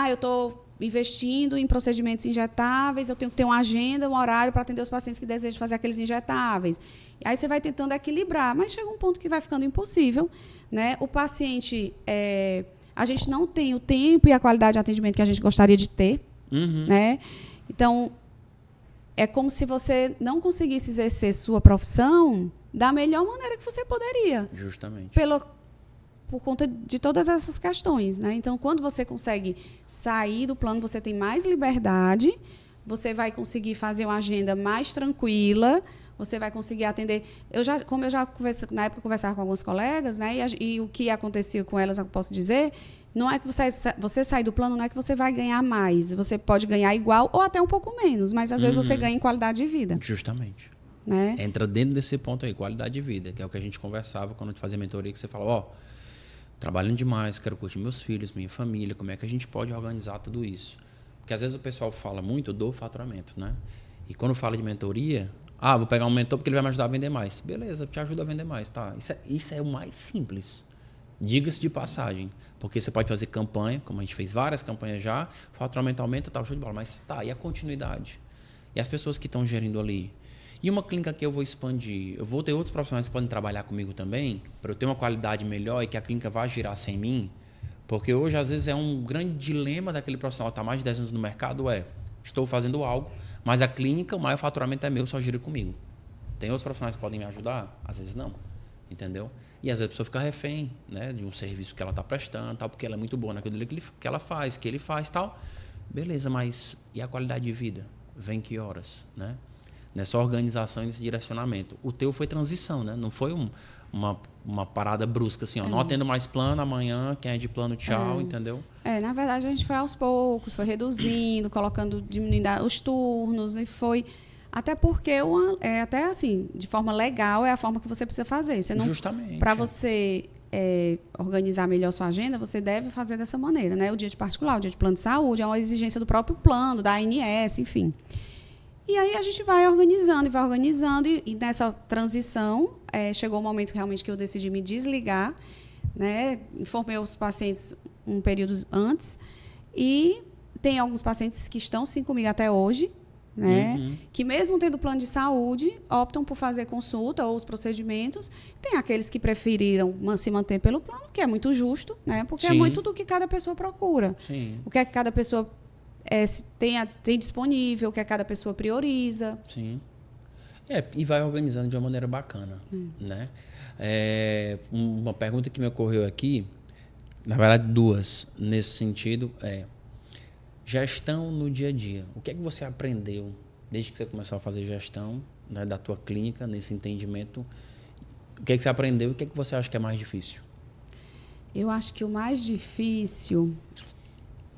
[SPEAKER 2] Eu estou investindo em procedimentos injetáveis, eu tenho que ter uma agenda, um horário para atender os pacientes que desejam fazer aqueles injetáveis. E aí você vai tentando equilibrar, mas chega um ponto que vai ficando impossível, né? O paciente, a gente não tem o tempo e a qualidade de atendimento que a gente gostaria de ter, né? Então, é como se você não conseguisse exercer sua profissão da melhor maneira que você poderia.
[SPEAKER 1] Justamente.
[SPEAKER 2] Por conta de todas essas questões, né? Então, quando você consegue sair do plano, você tem mais liberdade, você vai conseguir fazer uma agenda mais tranquila, você vai conseguir atender... Como eu já conversei, na época, conversava com alguns colegas, né? E o que acontecia com elas, eu posso dizer, não é que você sair do plano, não é que você vai ganhar mais. Você pode ganhar igual ou até um pouco menos, mas às vezes você ganha em qualidade de vida.
[SPEAKER 1] Justamente.
[SPEAKER 2] Né?
[SPEAKER 1] Entra dentro desse ponto aí, qualidade de vida, que é o que a gente conversava quando a gente fazia mentoria, que você fala, trabalhando demais, quero curtir meus filhos, minha família, como é que a gente pode organizar tudo isso? Porque às vezes o pessoal fala muito do faturamento, né? E quando fala de mentoria, vou pegar um mentor porque ele vai me ajudar a vender mais. Beleza, te ajuda a vender mais, tá? Isso é o mais simples. Diga-se de passagem, porque você pode fazer campanha, como a gente fez várias campanhas já, faturamento aumenta, tá, show de bola, mas e a continuidade? E as pessoas que estão gerindo ali? E uma clínica que eu vou expandir, eu vou ter outros profissionais que podem trabalhar comigo também, para eu ter uma qualidade melhor e que a clínica vá girar sem mim, porque hoje, às vezes, é um grande dilema daquele profissional que está mais de 10 anos no mercado, estou fazendo algo, mas a clínica, o maior faturamento é meu, só gira comigo. Tem outros profissionais que podem me ajudar? Às vezes não, entendeu? E às vezes a pessoa fica refém, né, de um serviço que ela está prestando, tal, porque ela é muito boa naquilo que ela faz, que ele faz, tal. Beleza, mas e a qualidade de vida? Vem que horas, né? Nessa organização e nesse direcionamento. O teu foi transição, né? Não foi uma parada brusca, assim, não atendo mais plano, amanhã, quem é de plano, tchau, entendeu?
[SPEAKER 2] Na verdade, a gente foi aos poucos, foi reduzindo, diminuindo os turnos, e foi... Até porque, até assim, de forma legal, é a forma que você precisa fazer.
[SPEAKER 1] Justamente.
[SPEAKER 2] Para você organizar melhor sua agenda, você deve fazer dessa maneira, né? O dia de particular, o dia de plano de saúde, é uma exigência do próprio plano, da ANS, enfim. E aí a gente vai organizando, e nessa transição, chegou o momento realmente que eu decidi me desligar, né? Informei os pacientes um período antes, e tem alguns pacientes que estão sim comigo até hoje, né? Que mesmo tendo plano de saúde, optam por fazer consulta ou os procedimentos. Tem aqueles que preferiram se manter pelo plano, que é muito justo, né? Porque é muito do que cada pessoa procura.
[SPEAKER 1] Sim.
[SPEAKER 2] O que é que cada pessoa tem disponível, o que cada pessoa prioriza.
[SPEAKER 1] Sim. E vai organizando de uma maneira bacana, né? Uma pergunta que me ocorreu aqui, Na verdade, duas nesse sentido. Gestão no dia a dia. O que é que você aprendeu desde que você começou a fazer gestão, né, da tua clínica, nesse entendimento? O que é que você aprendeu e o que é que você acha que é mais difícil?
[SPEAKER 2] Eu acho que o mais difícil...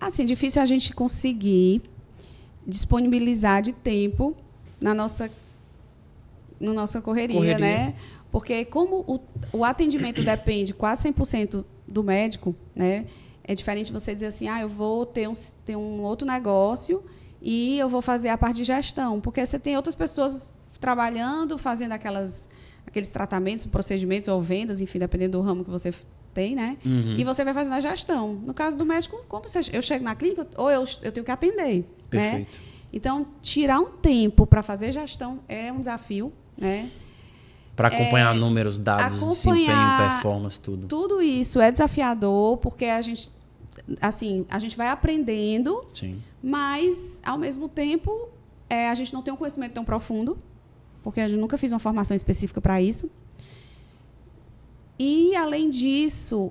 [SPEAKER 2] Assim, difícil é a gente conseguir disponibilizar de tempo na nossa correria, né? Porque como o atendimento depende quase 100% do médico, né? É diferente você dizer assim, eu vou ter um outro negócio e eu vou fazer a parte de gestão, porque você tem outras pessoas trabalhando, fazendo aqueles tratamentos, procedimentos ou vendas, enfim, dependendo do ramo que você tem, né?
[SPEAKER 1] Uhum.
[SPEAKER 2] E você vai fazendo a gestão. No caso do médico, eu chego na clínica ou eu tenho que atender,
[SPEAKER 1] Perfeito.
[SPEAKER 2] né? Então, tirar um tempo para fazer gestão é um desafio, né?
[SPEAKER 1] Para acompanhar números, dados, desempenho, performance, tudo.
[SPEAKER 2] Tudo isso é desafiador, porque a gente vai aprendendo,
[SPEAKER 1] Sim.
[SPEAKER 2] mas, ao mesmo tempo, a gente não tem um conhecimento tão profundo, porque a gente nunca fez uma formação específica para isso. E, além disso,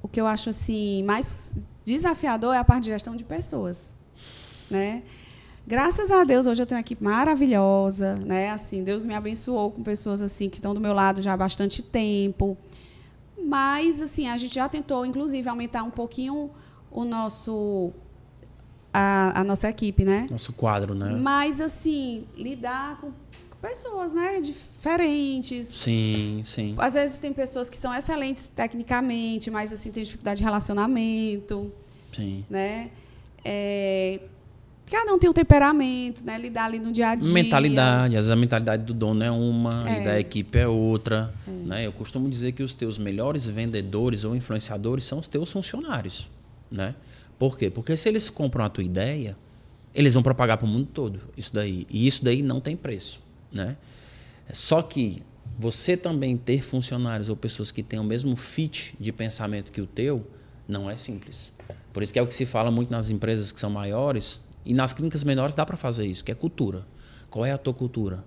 [SPEAKER 2] o que eu acho assim, mais desafiador é a parte de gestão de pessoas, né? Graças a Deus, hoje eu tenho uma equipe maravilhosa, né? Assim, Deus me abençoou com pessoas assim que estão do meu lado já há bastante tempo. Mas, assim, a gente já tentou, inclusive, aumentar um pouquinho a nossa equipe, né?
[SPEAKER 1] Nosso quadro, né?
[SPEAKER 2] Mas, assim, lidar com pessoas, né? Diferentes.
[SPEAKER 1] Sim, sim.
[SPEAKER 2] Às vezes tem pessoas que são excelentes tecnicamente, mas, assim, tem dificuldade de relacionamento.
[SPEAKER 1] Sim.
[SPEAKER 2] Né? Cada um tem um temperamento, né? Lidar ali no dia a dia.
[SPEAKER 1] Mentalidade. Às vezes a mentalidade do dono é uma e da equipe é outra. Né? Eu costumo dizer que os teus melhores vendedores ou influenciadores são os teus funcionários. Né? Por quê? Porque se eles compram a tua ideia, eles vão propagar para o mundo todo isso daí. E isso daí não tem preço. Né? Só que você também ter funcionários ou pessoas que têm o mesmo fit de pensamento que o teu, não é simples. Por isso que é o que se fala muito nas empresas que são maiores. E nas clínicas menores dá para fazer isso, que é cultura. Qual é a tua cultura?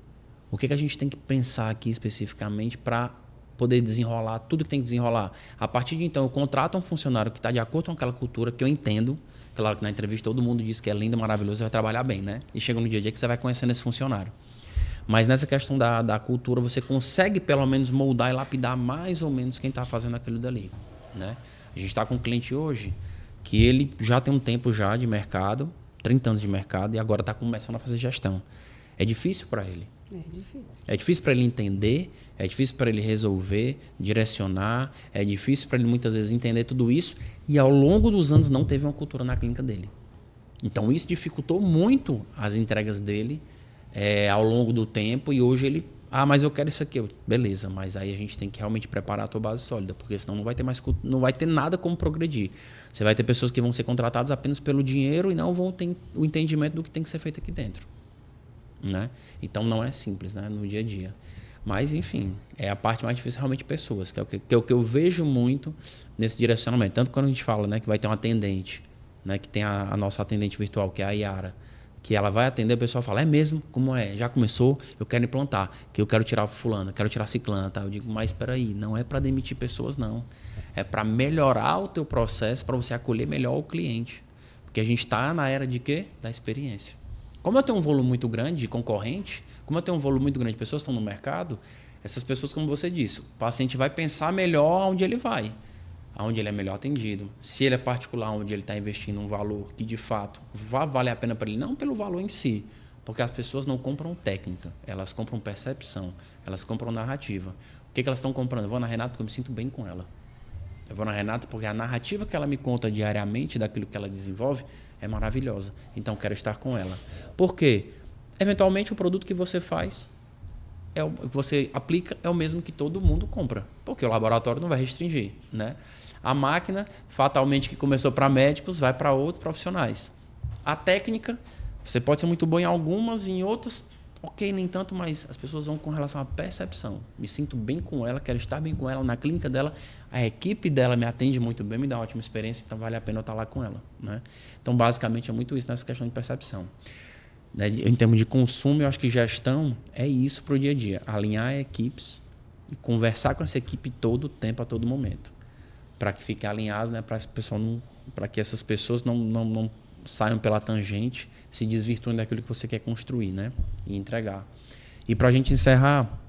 [SPEAKER 1] O que a gente tem que pensar aqui especificamente para poder desenrolar tudo que tem que desenrolar? A partir de então, eu contrato um funcionário que está de acordo com aquela cultura que eu entendo. Claro que na entrevista todo mundo diz que é lindo, maravilhoso, vai trabalhar bem, né? E chega no dia a dia que você vai conhecendo esse funcionário. Mas nessa questão da cultura, você consegue pelo menos moldar e lapidar mais ou menos quem está fazendo aquilo dali. Né? A gente está com um cliente hoje que ele já tem um tempo já de mercado, 30 anos de mercado, e agora está começando a fazer gestão. É difícil para ele.
[SPEAKER 2] É difícil.
[SPEAKER 1] É difícil para ele entender, é difícil para ele resolver, direcionar, é difícil para ele muitas vezes entender tudo isso, e ao longo dos anos não teve uma cultura na clínica dele. Então isso dificultou muito as entregas dele ao longo do tempo, e hoje ele... mas eu quero isso aqui. Beleza, mas aí a gente tem que realmente preparar a tua base sólida, porque senão não vai ter nada como progredir. Você vai ter pessoas que vão ser contratadas apenas pelo dinheiro e não vão ter o entendimento do que tem que ser feito aqui dentro. Né? Então não é simples, né? No dia a dia. Mas, enfim, é a parte mais difícil realmente pessoas, que é o que eu vejo muito nesse direcionamento. Tanto quando a gente fala, né, que vai ter um atendente, né, que tem a nossa atendente virtual, que é a Yara, que ela vai atender, o pessoal fala, é mesmo? Como é? Já começou? Eu quero implantar, que eu quero tirar fulano, quero tirar ciclano, tá? Eu digo, mas espera aí, não é para demitir pessoas, não. É para melhorar o teu processo, para você acolher melhor o cliente. Porque a gente está na era de quê? Da experiência. Como eu tenho um volume muito grande de concorrente, como eu tenho um volume muito grande de pessoas que estão no mercado, essas pessoas, como você disse, o paciente vai pensar melhor onde ele vai. Onde ele é melhor atendido, se ele é particular, onde ele está investindo um valor que de fato vai valer a pena para ele, não pelo valor em si, porque as pessoas não compram técnica, elas compram percepção, elas compram narrativa. O que elas estão comprando? Eu vou na Renata porque eu me sinto bem com ela. Eu vou na Renata porque a narrativa que ela me conta diariamente daquilo que ela desenvolve é maravilhosa, então eu quero estar com ela. Por quê? Eventualmente o produto que você faz, que você aplica, é o mesmo que todo mundo compra, porque o laboratório não vai restringir, né? A máquina, fatalmente, que começou para médicos, vai para outros profissionais. A técnica, você pode ser muito bom em algumas, em outras, ok, nem tanto, mas as pessoas vão com relação à percepção. Me sinto bem com ela, quero estar bem com ela na clínica dela, a equipe dela me atende muito bem, me dá uma ótima experiência, então vale a pena eu estar lá com ela. Né? Então, basicamente, é muito isso nessa questão de percepção. Né? Em termos de consumo, eu acho que gestão é isso para o dia a dia. Alinhar equipes, e conversar com essa equipe todo o tempo, a todo momento, para que fique alinhado, né, para que essas pessoas não saiam pela tangente, se desvirtuem daquilo que você quer construir, né, e entregar. E para a gente encerrar,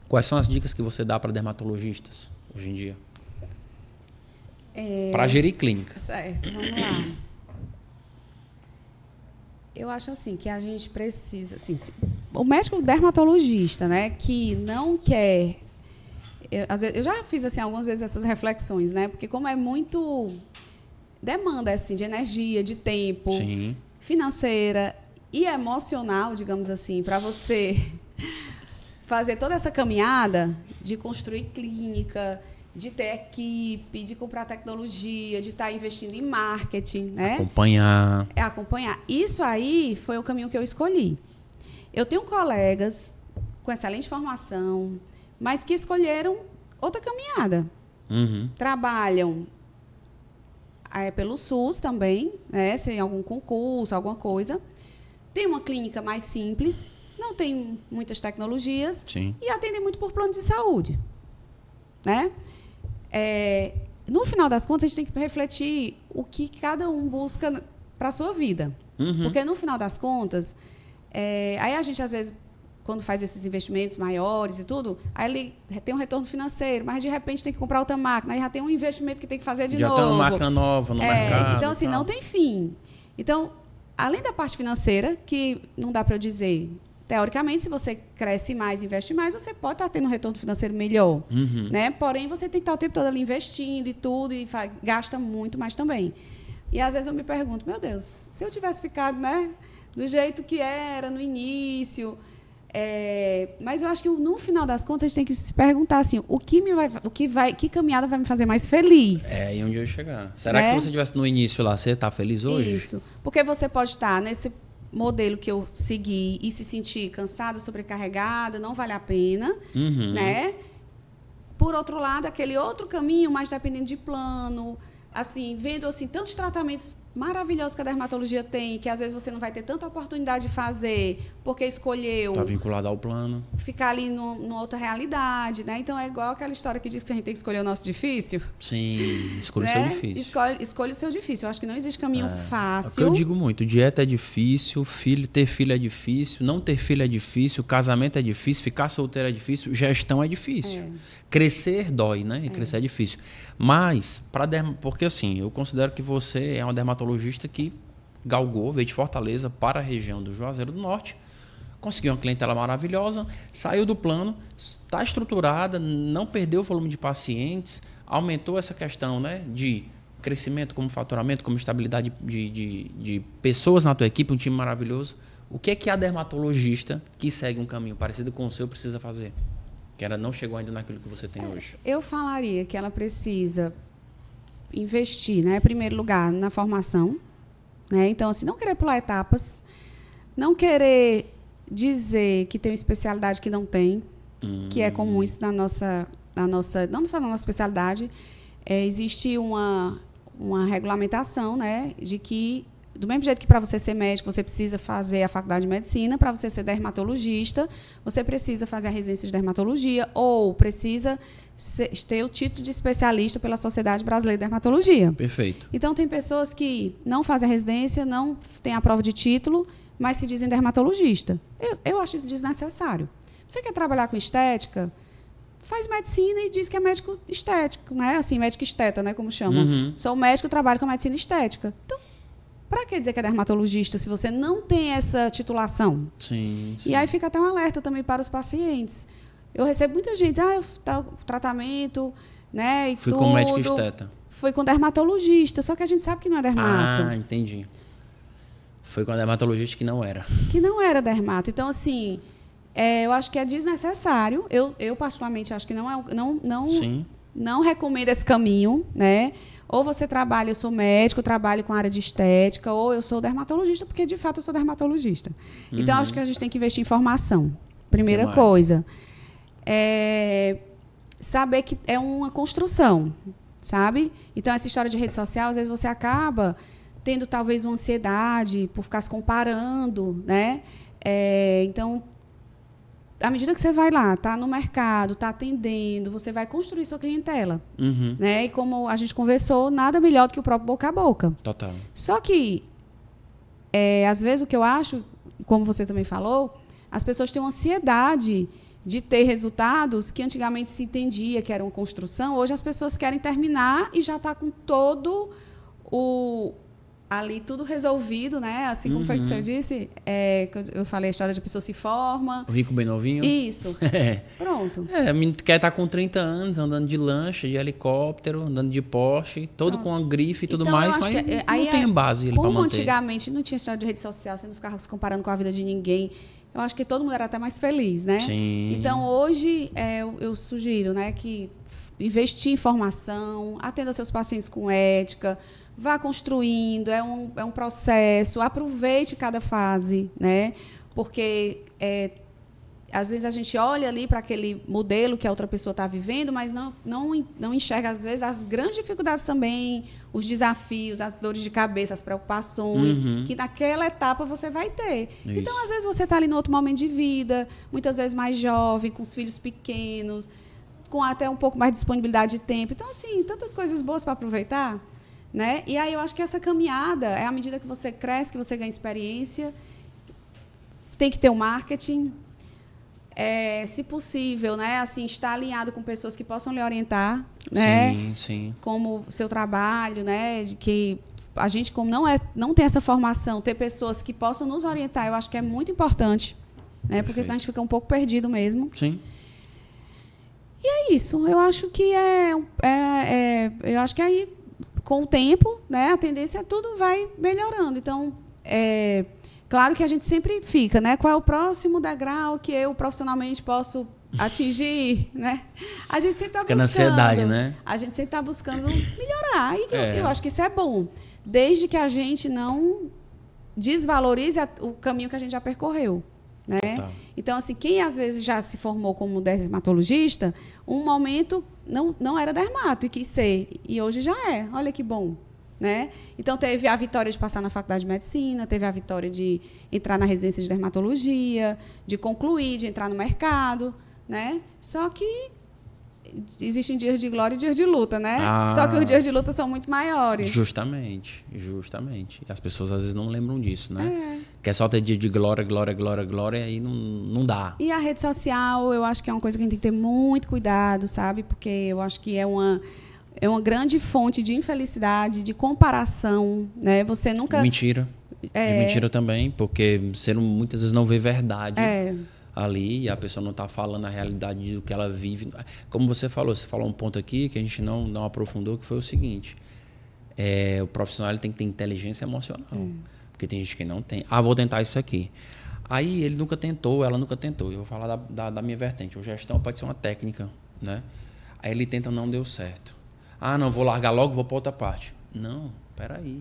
[SPEAKER 1] quais são as dicas que você dá para dermatologistas hoje em dia? Para gerir clínica.
[SPEAKER 2] Certo, vamos lá. Eu acho assim que a gente precisa, assim, o médico dermatologista, né, que não quer, eu já fiz assim algumas vezes essas reflexões, né, porque como é muito demanda assim de energia, de tempo,
[SPEAKER 1] Sim.
[SPEAKER 2] financeira e emocional, digamos assim, para você fazer toda essa caminhada de construir clínica, de ter equipe, de comprar tecnologia, de estar investindo em marketing, né? Acompanhar. Isso aí foi o caminho que eu escolhi. Eu tenho colegas com excelente formação, mas que escolheram outra caminhada.
[SPEAKER 1] Uhum.
[SPEAKER 2] Trabalham pelo SUS também, né? Se em algum concurso, alguma coisa. Tem uma clínica mais simples, não tem muitas tecnologias.
[SPEAKER 1] Sim.
[SPEAKER 2] E atendem muito por plano de saúde, né? No final das contas, a gente tem que refletir o que cada um busca para a sua vida.
[SPEAKER 1] Uhum.
[SPEAKER 2] Porque, no final das contas, aí a gente, às vezes, quando faz esses investimentos maiores e tudo, aí ele tem um retorno financeiro, mas, de repente, tem que comprar outra máquina, aí já tem um investimento que tem que fazer de novo.
[SPEAKER 1] Já tem uma máquina nova no mercado.
[SPEAKER 2] Então, assim, não tem fim. Então, além da parte financeira, que não dá para eu dizer... Teoricamente, se você cresce mais, investe mais, você pode estar tendo um retorno financeiro melhor.
[SPEAKER 1] Uhum.
[SPEAKER 2] Né? Porém, você tem que estar o tempo todo ali investindo e tudo, e gasta muito mais também. E, às vezes, eu me pergunto, meu Deus, se eu tivesse ficado, né, do jeito que era no início... mas eu acho que, no final das contas, a gente tem que se perguntar assim, que caminhada vai me fazer mais feliz?
[SPEAKER 1] E onde eu chegar. Será que se você estivesse no início lá, você está feliz hoje?
[SPEAKER 2] Isso. Porque você pode estar nesse modelo que eu segui e se sentir cansada, sobrecarregada, não vale a pena, né? Por outro lado, aquele outro caminho, mais dependendo de plano, assim, vendo assim tantos tratamentos maravilhosos que a dermatologia tem, que às vezes você não vai ter tanta oportunidade de fazer, porque escolheu...
[SPEAKER 1] Está vinculado ao plano.
[SPEAKER 2] Ficar ali numa outra realidade, né? Então, é igual aquela história que diz que a gente tem que escolher o nosso difícil.
[SPEAKER 1] Sim, escolha o seu difícil.
[SPEAKER 2] Escolhe o seu difícil. Eu acho que não existe caminho fácil.
[SPEAKER 1] É o que eu digo muito, dieta é difícil, ter filho é difícil, não ter filho é difícil, casamento é difícil, ficar solteiro é difícil, gestão é difícil. Crescer dói, né? E crescer é difícil. Mas, porque assim, eu considero que você é uma dermatologista que galgou, veio de Fortaleza para a região do Juazeiro do Norte, conseguiu uma clientela maravilhosa, saiu do plano, está estruturada, não perdeu o volume de pacientes, aumentou essa questão, né, de crescimento como faturamento, como estabilidade de pessoas na tua equipe, um time maravilhoso. O que é que a dermatologista que segue um caminho parecido com o seu precisa fazer? Que ela não chegou ainda naquilo que você tem hoje.
[SPEAKER 2] Eu falaria que ela precisa investir, né, em primeiro lugar, na formação, né? Então, assim, não querer pular etapas, não querer dizer que tem uma especialidade que não tem, que é comum isso não só na nossa especialidade, existe uma regulamentação, né, de que, do mesmo jeito que para você ser médico, você precisa fazer a faculdade de medicina, para você ser dermatologista, você precisa fazer a residência de dermatologia ou precisa ter o título de especialista pela Sociedade Brasileira de Dermatologia.
[SPEAKER 1] Perfeito.
[SPEAKER 2] Então, tem pessoas que não fazem a residência, não têm a prova de título, mas se dizem dermatologista. Eu acho isso desnecessário. Você quer trabalhar com estética? Faz medicina e diz que é médico estético, né? Assim, médico esteta, né? Como chamam. Sou médico, trabalho com medicina estética. Então, para que dizer que é dermatologista se você não tem essa titulação?
[SPEAKER 1] Sim.
[SPEAKER 2] E aí fica até um alerta também para os pacientes. Eu recebo muita gente, tratamento, né?
[SPEAKER 1] Fui com médico esteta.
[SPEAKER 2] Fui com dermatologista, só que a gente sabe que não é dermato.
[SPEAKER 1] Entendi. Foi com a dermatologista que não era.
[SPEAKER 2] Que não era dermato. Então, assim, eu acho que é desnecessário. Eu particularmente, acho que não recomendo esse caminho, né? Ou você trabalha, eu sou médico, trabalho com a área de estética, ou eu sou dermatologista, porque, de fato, eu sou dermatologista. Então, acho que a gente tem que investir em formação. Primeira coisa. Saber que é uma construção, sabe? Então, essa história de rede social, às vezes você acaba tendo, talvez, uma ansiedade por ficar se comparando, né? Então, à medida que você vai lá, tá no mercado, tá atendendo, você vai construir sua clientela. Né? E como a gente conversou, nada melhor do que o próprio boca a boca.
[SPEAKER 1] Total.
[SPEAKER 2] Só que, às vezes, o que eu acho, como você também falou, as pessoas têm uma ansiedade de ter resultados que antigamente se entendia que era uma construção. Hoje as pessoas querem terminar e já está com todo ali tudo resolvido, né? Assim como foi que você disse, eu falei a história de a pessoa se forma.
[SPEAKER 1] O rico bem novinho.
[SPEAKER 2] Isso. Pronto.
[SPEAKER 1] A menina quer estar com 30 anos, andando de lancha, de helicóptero, andando de Porsche, todo com a grife e tudo
[SPEAKER 2] então,
[SPEAKER 1] mais, mas não tem base ali para manter.
[SPEAKER 2] Como antigamente não tinha história de rede social, você não ficava se comparando com a vida de ninguém, eu acho que todo mundo era até mais feliz, né?
[SPEAKER 1] Sim.
[SPEAKER 2] Então, hoje, eu sugiro, né, que investir em formação, atenda seus pacientes com ética, vá construindo, é um processo, aproveite cada fase, né? Porque, às vezes, a gente olha ali para aquele modelo que a outra pessoa está vivendo, mas não enxerga, às vezes, as grandes dificuldades também, os desafios, as dores de cabeça, as preocupações, que naquela etapa você vai ter.
[SPEAKER 1] Isso.
[SPEAKER 2] Então, às vezes, você está ali no outro momento de vida, muitas vezes mais jovem, com os filhos pequenos, com até um pouco mais de disponibilidade de tempo. Então, assim, tantas coisas boas para aproveitar, né? E aí eu acho que essa caminhada é à medida que você cresce, que você ganha experiência, tem que ter o marketing, se possível, né? Assim, estar alinhado com pessoas que possam lhe orientar, né?
[SPEAKER 1] Sim.
[SPEAKER 2] Como o seu trabalho, né? De que a gente, como não tem essa formação, ter pessoas que possam nos orientar, eu acho que é muito importante, né? Porque senão a gente fica um pouco perdido mesmo.
[SPEAKER 1] Sim.
[SPEAKER 2] E é isso. Eu acho que eu acho que aí, com o tempo, né? A tendência é tudo vai melhorando. Então, claro que a gente sempre fica, né? Qual é o próximo degrau que eu profissionalmente posso atingir, né? A gente sempre está buscando.
[SPEAKER 1] Na ansiedade, né?
[SPEAKER 2] A gente sempre está buscando melhorar. E eu acho que isso é bom. Desde que a gente não desvalorize o caminho que a gente já percorreu, né?
[SPEAKER 1] Tá.
[SPEAKER 2] Então, assim, quem às vezes já se formou como dermatologista, um momento não era dermato e quis ser. E hoje já é. Olha que bom. Né? Então, teve a vitória de passar na faculdade de medicina, teve a vitória de entrar na residência de dermatologia, de concluir, de entrar no mercado, né? Só que existem dias de glória e dias de luta, né? Só que os dias de luta são muito maiores.
[SPEAKER 1] Justamente. E as pessoas às vezes não lembram disso, né? Quer só ter dia de glória, e aí não dá.
[SPEAKER 2] E a rede social, eu acho que é uma coisa que a gente tem que ter muito cuidado, sabe? Porque eu acho que é uma grande fonte de infelicidade, de comparação, né? Você nunca...
[SPEAKER 1] Mentira. De mentira também, porque você muitas vezes não vê verdade ali e a pessoa não está falando a realidade do que ela vive. Como você falou um ponto aqui que a gente não aprofundou, que foi o seguinte. O profissional ele tem que ter inteligência emocional. Porque tem gente que não tem. Vou tentar isso aqui. Aí ele nunca tentou, ela nunca tentou. Eu vou falar da minha vertente. A gestão pode ser uma técnica, né? Aí ele tenta, não deu certo. Não, vou largar logo, vou para outra parte. Não, peraí.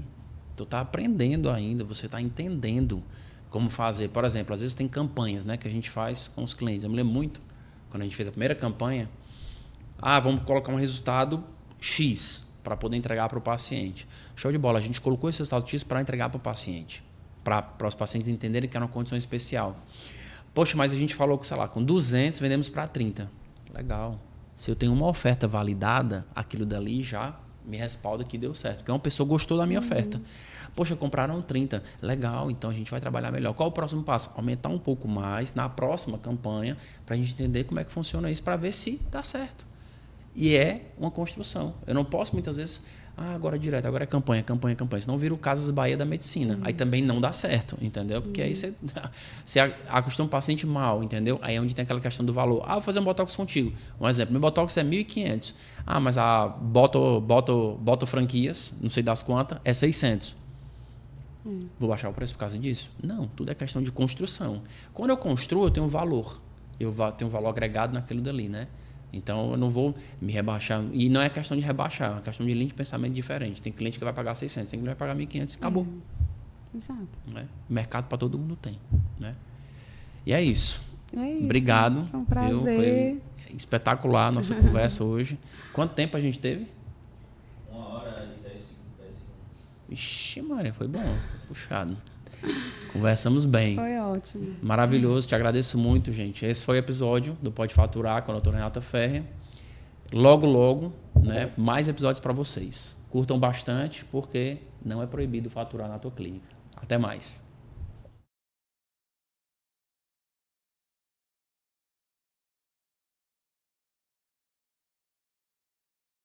[SPEAKER 1] Tu tá aprendendo ainda, você tá entendendo como fazer. Por exemplo, às vezes tem campanhas, né, que a gente faz com os clientes. Eu me lembro muito, quando a gente fez a primeira campanha, vamos colocar um resultado X para poder entregar para o paciente. Show de bola, a gente colocou esse resultado X para entregar para o paciente, para os pacientes entenderem que era uma condição especial. Poxa, mas a gente falou que, sei lá, com 200 vendemos para 30. Legal. Se eu tenho uma oferta validada, aquilo dali já me respalda que deu certo. Porque uma pessoa gostou da minha oferta. Poxa, compraram 30. Legal, então a gente vai trabalhar melhor. Qual o próximo passo? Aumentar um pouco mais na próxima campanha para a gente entender como é que funciona isso, para ver se dá certo. E é uma construção. Eu não posso muitas vezes... agora direto, agora é campanha. Senão vira o Casas Bahia da medicina. Aí também não dá certo, entendeu? Porque aí você acostuma o paciente mal, entendeu? Aí é onde tem aquela questão do valor. Vou fazer um botox contigo. Um exemplo, meu botox é 1.500. Mas boto franquias, não sei das quantas, é 600. Vou baixar o preço por causa disso? Não, tudo é questão de construção. Quando eu construo, eu tenho um valor. Eu tenho um valor agregado naquilo dali, né? Então, eu não vou me rebaixar. E não é questão de rebaixar, é uma questão de linha de pensamento diferente. Tem cliente que vai pagar 600, tem cliente que vai pagar 1.500 e acabou.
[SPEAKER 2] Exato.
[SPEAKER 1] Né? Mercado para todo mundo tem. Né? E é isso.
[SPEAKER 2] É isso.
[SPEAKER 1] Obrigado.
[SPEAKER 2] Foi um prazer.
[SPEAKER 1] Foi espetacular a nossa conversa hoje. Quanto tempo a gente teve?
[SPEAKER 3] 1 hora e 10 segundos.
[SPEAKER 1] Ixi, Maria, foi bom. Puxado. Conversamos bem.
[SPEAKER 2] Foi ótimo.
[SPEAKER 1] Maravilhoso, te agradeço muito, gente. Esse foi o episódio do Pode Faturar com a doutora Renata Ferrer. Logo, logo, né, mais episódios para vocês. Curtam bastante, porque não é proibido faturar na tua clínica. Até mais.